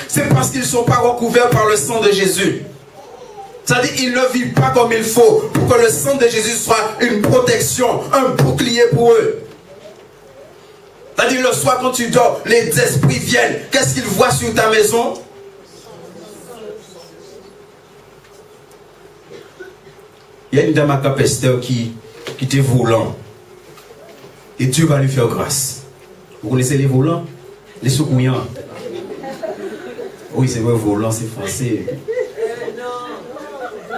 C'est parce qu'ils ne sont pas recouverts par le sang de Jésus. C'est-à-dire qu'ils ne vivent pas comme il faut pour que le sang de Jésus soit une protection, un bouclier pour eux. C'est-à-dire le soir quand tu dors, les esprits viennent. Qu'est-ce qu'ils voient sur ta maison? Il y a une dame à Cap-Esther qui était volant. Et Dieu va lui faire grâce. Vous connaissez les volants? Les secouyants. Oui, c'est vrai, volant, c'est français.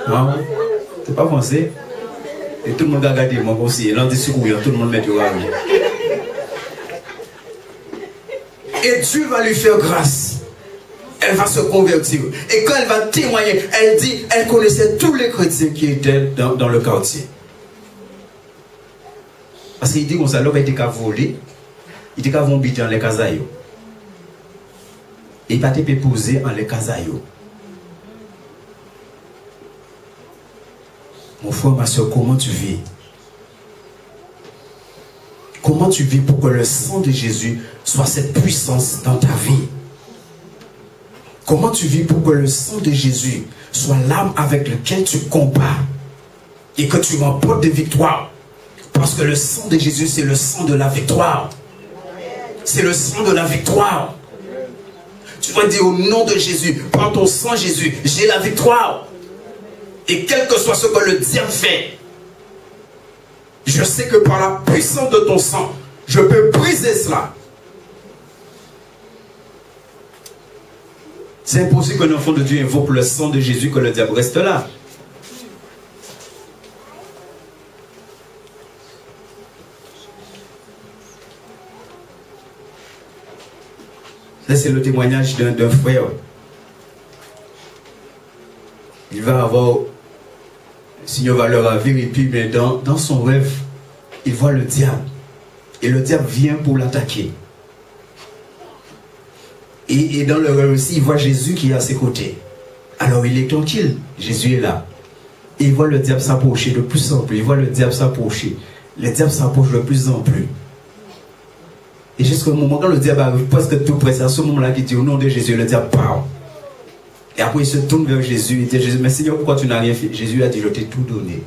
Non, c'est pas français. Et tout le monde a regardé moi aussi. Et là, des secouyants, tout le monde met du rami. Et Dieu va lui faire grâce. Elle va se convertir. Et quand elle va témoigner, elle dit, elle connaissait tous les chrétiens qui étaient dans le quartier. Parce qu'il dit qu'on s'est été qu'à voler, il était qu'à vomir dans les casaillots. Et il va te poser en les casaillots. Mon frère, ma soeur, comment tu vis? Comment tu vis pour que le sang de Jésus soit cette puissance dans ta vie? Comment tu vis pour que le sang de Jésus soit l'arme avec laquelle tu combats et que tu remportes des victoires? Parce que le sang de Jésus, c'est le sang de la victoire. C'est le sang de la victoire. Tu vas dire au nom de Jésus, par ton sang Jésus, j'ai la victoire. Et quel que soit ce que le diable fait, je sais que par la puissance de ton sang, je peux briser cela. C'est impossible qu'un enfant de Dieu invoque le sang de Jésus, que le diable reste là. Ça, c'est le témoignage d'un frère. Il va avoir, le Seigneur va le ravir, et puis mais dans son rêve, il voit le diable. Et le diable vient pour l'attaquer. Et dans le rêve aussi, il voit Jésus qui est à ses côtés. Alors il est tranquille, Jésus est là. Et il voit le diable s'approcher de plus en plus. Il voit le diable s'approcher. Le diable s'approche de plus en plus. Et jusqu'au moment quand le diable arrive presque tout près, c'est à ce moment-là qu'il dit au nom de Jésus, le diable part. Et après il se tourne vers Jésus, il dit Jésus, mais Seigneur, pourquoi tu n'as rien fait? Jésus a dit, je t'ai tout donné.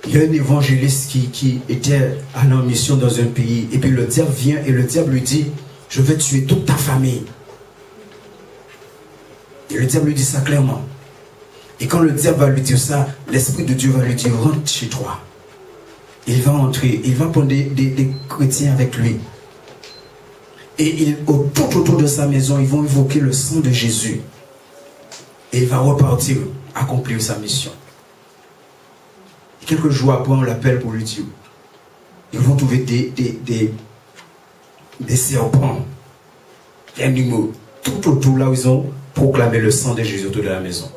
Il y a un évangéliste qui était allé en mission dans un pays, et puis le diable vient et le diable lui dit, je vais tuer toute ta famille. Et le diable lui dit ça clairement. Et quand le diable va lui dire ça, l'Esprit de Dieu va lui dire, rentre chez toi. Il va entrer, il va prendre des chrétiens avec lui. Et tout autour de sa maison, ils vont invoquer le sang de Jésus. Et il va repartir, accomplir sa mission. Et quelques jours après, on l'appelle pour lui dire, ils vont trouver des serpents, des animaux, tout autour là où ils ont proclamé le sang de Jésus autour de la maison.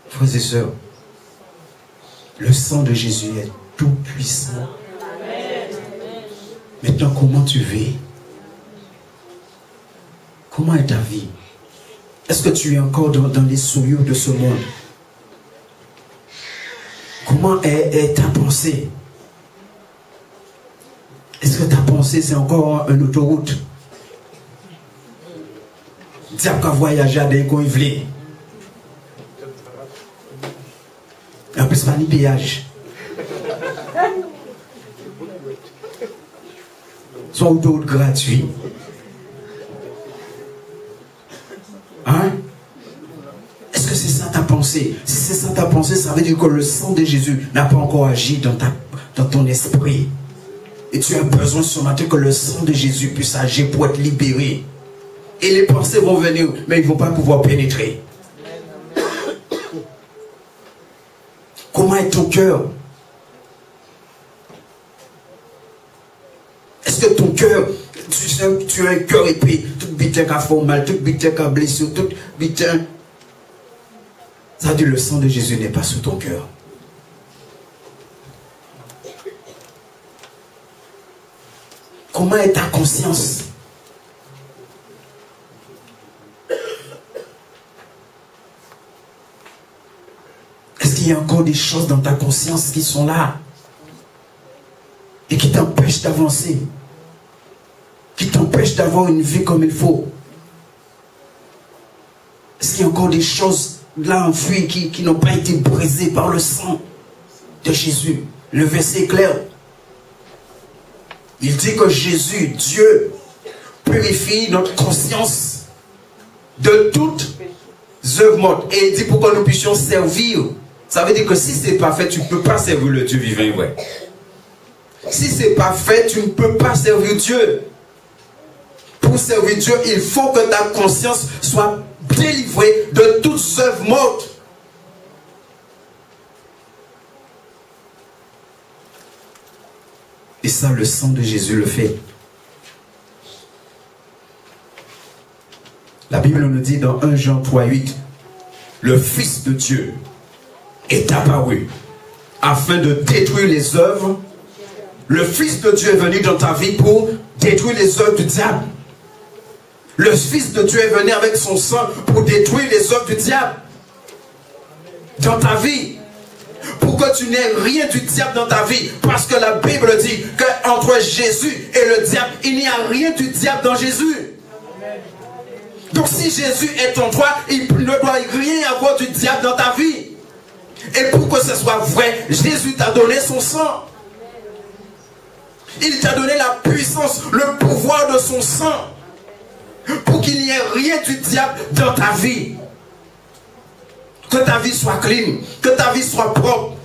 Frères et sœurs, le sang de Jésus est tout puissant. Maintenant, comment tu vis? Comment est ta vie? Est-ce que tu es encore dans les souillures de ce monde? Comment est ta pensée? Est-ce que ta pensée c'est encore une autoroute? Diable qui a voyagé à des convives. pas ni péage. Soit autoroute gratuit. Hein? Est-ce que c'est ça ta pensée? Si c'est ça ta pensée, ça veut dire que le sang de Jésus n'a pas encore agi dans ton esprit. Et tu as besoin ce matin que le sang de Jésus puisse agir pour être libéré. Et les pensées vont venir, mais ils ne vont pas pouvoir pénétrer. Comment est ton cœur? Est-ce que ton cœur, tu as un cœur épais, tout bitin qui a fait mal, tout bitin qui a blessé, tout bitin. Ça veut dire que le sang de Jésus n'est pas sous ton cœur. Comment est ta conscience? Est-ce qu'il y a encore des choses dans ta conscience qui sont là et qui t'empêchent d'avancer, qui t'empêchent d'avoir une vie comme il faut? Est-ce qu'il y a encore des choses là enfouies qui n'ont pas été brisées par le sang de Jésus? Le verset est clair. Il dit que Jésus, Dieu, purifie notre conscience de toutes œuvres mortes. Et il dit pour que nous puissions servir. Ça veut dire que si ce n'est pas fait, tu ne peux pas servir le Dieu vivant. Ouais. Si ce n'est pas fait, tu ne peux pas servir Dieu. Pour servir Dieu, il faut que ta conscience soit délivrée de toutes œuvres mortes. Et ça, le sang de Jésus le fait. La Bible nous dit dans 1 Jean 3,8, le Fils de Dieu est apparu afin de détruire les œuvres. Le Fils de Dieu est venu dans ta vie pour détruire les œuvres du diable. Le Fils de Dieu est venu avec son sang pour détruire les œuvres du diable dans ta vie. Pour que tu n'aies rien du diable dans ta vie. Parce que la Bible dit qu'entre Jésus et le diable, il n'y a rien du diable dans Jésus. Donc si Jésus est en toi, il ne doit rien avoir du diable dans ta vie. Et pour que ce soit vrai, Jésus t'a donné son sang. Il t'a donné la puissance, le pouvoir de son sang. Pour qu'il n'y ait rien du diable dans ta vie. Que ta vie soit clean, que ta vie soit propre.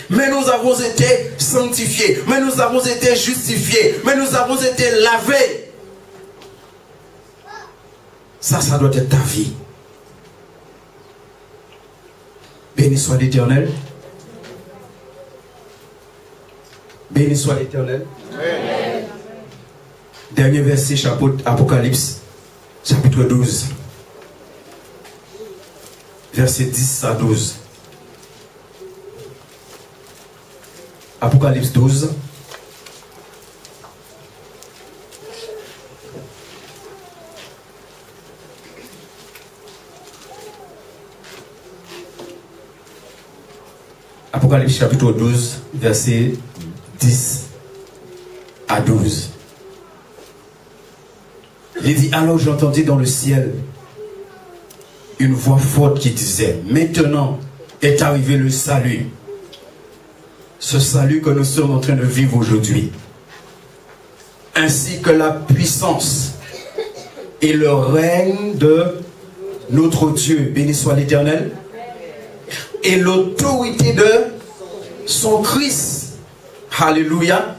Mais nous avons été sanctifiés, mais nous avons été justifiés, mais nous avons été lavés. Ça doit être ta vie. Béni soit l'Éternel. Béni soit l'Éternel. Dernier verset, Apocalypse, chapitre 12. Verset 10 à 12. Apocalypse 12. Apocalypse chapitre 12, verset 10 à 12. Il dit, alors j'entendis dans le ciel une voix forte qui disait, maintenant est arrivé le salut. Ce salut que nous sommes en train de vivre aujourd'hui. Ainsi que la puissance et le règne de notre Dieu, béni soit l'Éternel, et l'autorité de son Christ. Alléluia.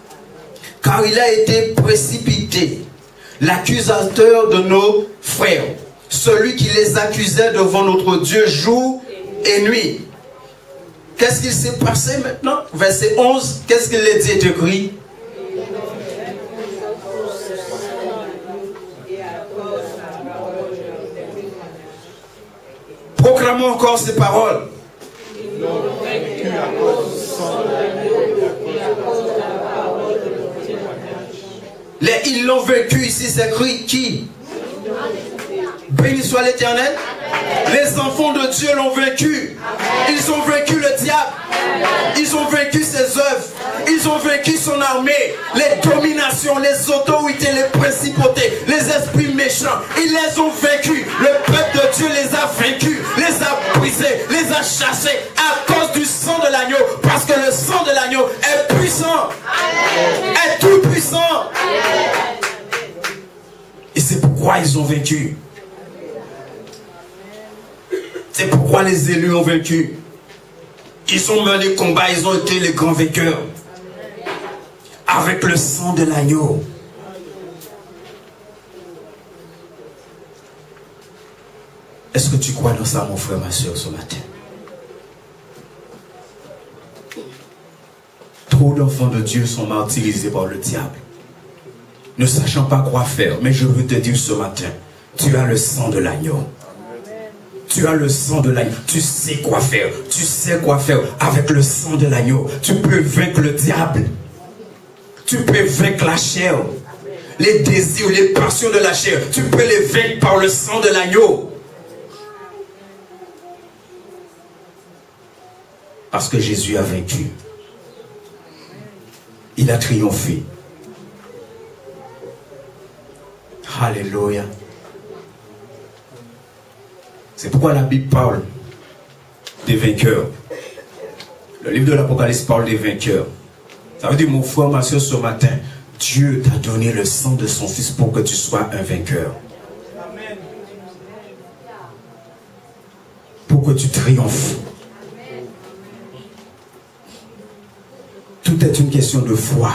Car il a été précipité, l'accusateur de nos frères, celui qui les accusait devant notre Dieu jour et nuit. Qu'est-ce qu'il s'est passé maintenant? Verset 11, qu'est-ce qu'il est dit écrit? Proclamons encore ces paroles. Ils l'ont vécu ici, c'est écrit qui? Béni soit l'Éternel. Les enfants de Dieu l'ont vécu. Ils ont vécu le diable. Ils ont vécu ses œuvres. Ils ont vécu son armée. Les dominations, les autorités, les principautés, les esprits méchants. Ils les ont vécus. Le peuple de Dieu les a vaincus, les a brisés, les a chassés à cause du sang l'agneau est puissant, est tout puissant. Et c'est pourquoi ils ont vaincu. C'est pourquoi les élus ont vaincu. Ils ont mené le combat, ils ont été les grands vainqueurs. Avec le sang de l'agneau. Est-ce que tu crois dans ça, mon frère, ma soeur, ce matin? Trop d'enfants de Dieu sont martyrisés par le diable, ne sachant pas quoi faire. Mais je veux te dire ce matin, tu as le sang de l'agneau. Tu as le sang de l'agneau. Tu sais quoi faire. Tu sais quoi faire avec le sang de l'agneau. Tu peux vaincre le diable. Tu peux vaincre la chair. Les désirs, les passions de la chair. Tu peux les vaincre par le sang de l'agneau. Parce que Jésus a vaincu. Il a triomphé. Alléluia. C'est pourquoi la Bible parle des vainqueurs. Le livre de l'Apocalypse parle des vainqueurs. Ça veut dire, mon frère, ma soeur, ce matin, Dieu t'a donné le sang de son Fils pour que tu sois un vainqueur. Amen. Pour que tu triomphes. Tout est une question de foi.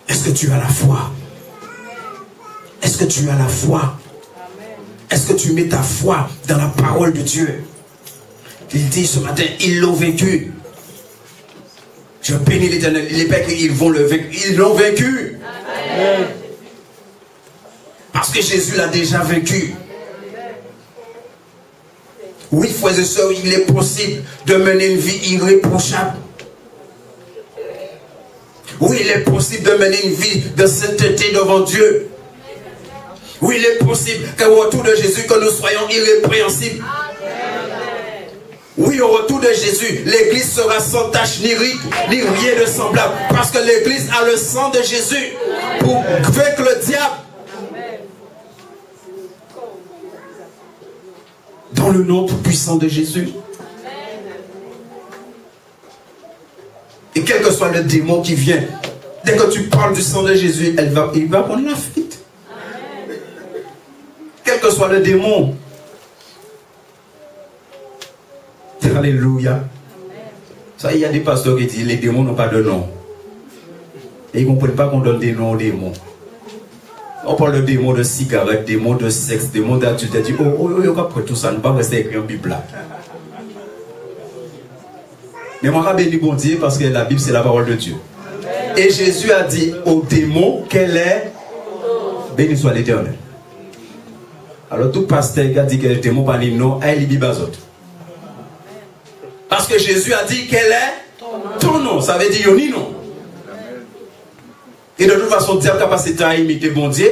Est-ce que tu as la foi? Est-ce que tu as la foi? Est-ce que tu mets ta foi dans la parole de Dieu? Il dit ce matin, ils l'ont vaincu. Je bénis l'Éternel. Il n'est pas écrit, ils vont le vaincre. Ils l'ont vaincu. Amen. Parce que Jésus l'a déjà vaincu. Oui, frères et sœurs, il est possible de mener une vie irréprochable. Oui, il est possible de mener une vie de sainteté devant Dieu. Oui, il est possible qu'au retour de Jésus, que nous soyons irrépréhensibles. Oui, au retour de Jésus, l'Église sera sans tache, ni rite, ni rien de semblable. Parce que l'Église a le sang de Jésus pour vaincre le diable. Dans le nom tout puissant de Jésus. Et quel que soit le démon qui vient, dès que tu parles du sang de Jésus, il va prendre la fuite. Quel que soit le démon. Alléluia. Ça, il y a des pasteurs qui disent les démons n'ont pas de nom. Et ils ne comprennent pas qu'on donne des noms aux démons. On parle de démons de cigarettes, démons de sexe, démons d'adultère. Tu dis, après tout ça, ne pas rester écrit en Bible là. Mais moi, je bénis bon Dieu parce que la Bible, c'est la parole de Dieu. Et Jésus a dit aux démons qu'elle est béni soit l'Éternel. Alors tout pasteur qui a dit que le démon pas dit non, elle dit bazot. Parce que Jésus a dit qu'elle est ton nom. Ça veut dire yoni non. Et de toute façon, Dieu a capacité à imiter bon Dieu.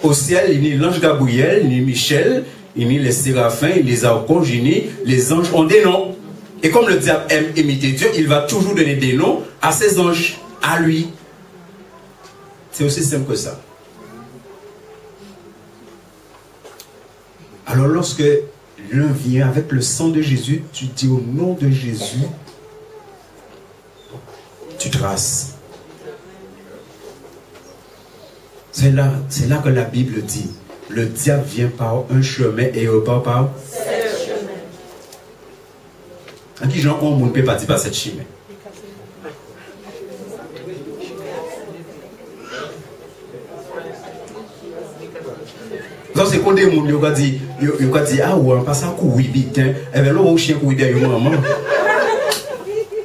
Au ciel, il n'y a l'ange Gabriel, ni Michel, il n'y a les séraphins, les archanges, les anges ont des noms. Et comme le diable aime imiter Dieu, il va toujours donner des noms à ses anges, à lui. C'est aussi simple que ça. Alors lorsque l'un vient avec le sang de Jésus, tu dis au nom de Jésus, tu traces. C'est là que la Bible dit, le diable vient par un chemin et repart par 7 chemins. En qui gens on ne peut pas dire par 7 chemins. Donc c'est quand des gens disent, ah ouais, on passe à courir vite, hein. Et bien là, on chien courir derrière maman.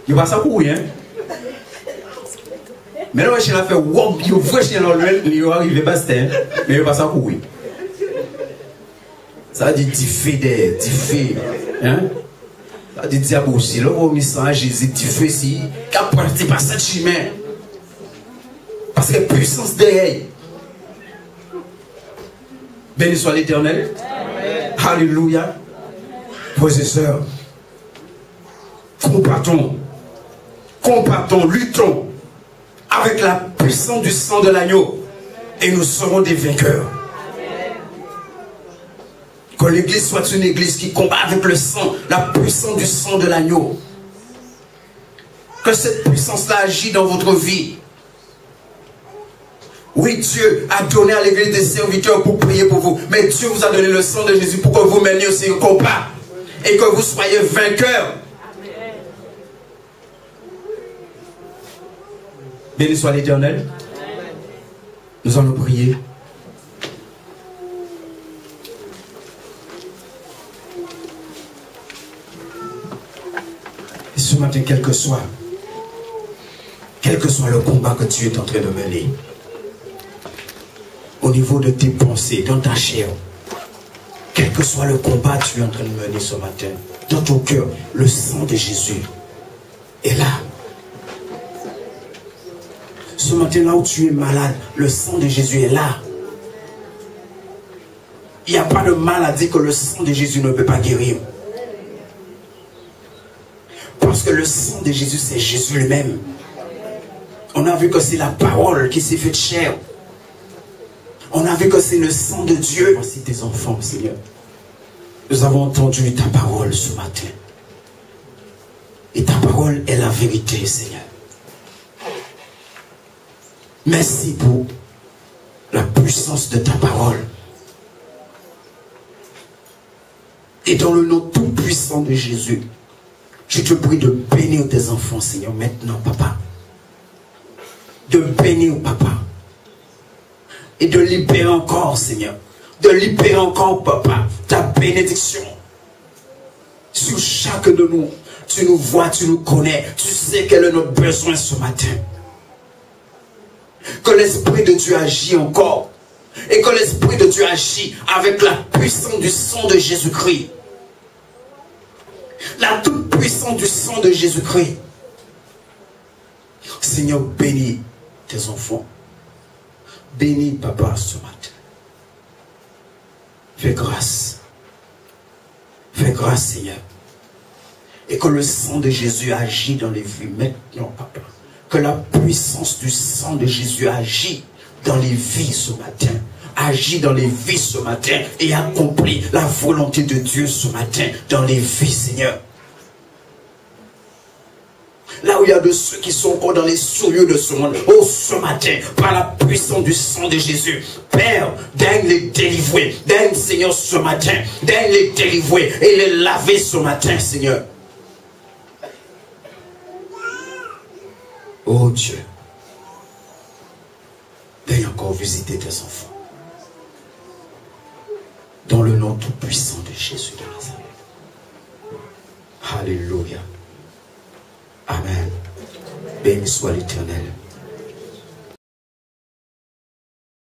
Il passe à courir, hein. Mais là, le chien a fait, wow, il ouvre le chien dans l'huile, il est arrivé basta, hein. Mais il passe à courir. Ça dit, tu fais, hein. Ça dit, diable aussi, là, on mis à Jésus, tu fais si, qu'à partir par cette chemin. Parce que puissance derrière. Béni soit l'Éternel. Alléluia. Frères et sœurs, combattons, luttons avec la puissance du sang de l'agneau et nous serons des vainqueurs. Que l'église soit une église qui combat avec le sang, la puissance du sang de l'agneau. Que cette puissance-là agit dans votre vie. Oui, Dieu a donné à l'église des serviteurs pour prier pour vous. Mais Dieu vous a donné le sang de Jésus pour que vous meniez aussi un combat. Et que vous soyez vainqueurs. Béni soit l'Éternel. Nous allons prier. Et ce matin, quel que soit le combat que tu es en train de mener, au niveau de tes pensées, dans ta chair, quel que soit le combat que tu es en train de mener ce matin, dans ton cœur, le sang de Jésus est là. Ce matin, là où tu es malade, le sang de Jésus est là. Il n'y a pas de maladie que le sang de Jésus ne peut pas guérir. Parce que le sang de Jésus, c'est Jésus lui-même. On a vu que c'est la parole qui s'est faite chair. On a vu que c'est le sang de Dieu. Voici tes enfants, Seigneur. Nous avons entendu ta parole ce matin. Et ta parole est la vérité, Seigneur. Merci pour la puissance de ta parole. Et dans le nom tout puissant de Jésus, je te prie de bénir tes enfants, Seigneur, maintenant, Papa. De bénir, Papa. Et de libérer encore, Seigneur. De libérer encore, Papa, ta bénédiction. Sur chacun de nous. Tu nous vois, tu nous connais. Tu sais quel est notre besoin ce matin. Que l'Esprit de Dieu agit encore. Et que l'Esprit de Dieu agit avec la puissance du sang de Jésus-Christ. La toute puissance du sang de Jésus-Christ. Seigneur, bénis tes enfants. Bénis Papa ce matin. Fais grâce. Fais grâce, Seigneur. Et que le sang de Jésus agit dans les vies maintenant, Papa. Que la puissance du sang de Jésus agit dans les vies ce matin. Agit dans les vies ce matin et accomplit la volonté de Dieu ce matin dans les vies, Seigneur. Là où il y a de ceux qui sont encore dans les souillures de ce monde, oh, ce matin, par la puissance du sang de Jésus, Père, daigne les délivrer, daigne, Seigneur, ce matin, daigne les délivrer et les laver ce matin, Seigneur. Oh Dieu, daigne encore visiter tes enfants. Dans le nom tout puissant de Jésus de Nazareth. Alléluia. Amen. Béni soit l'Éternel.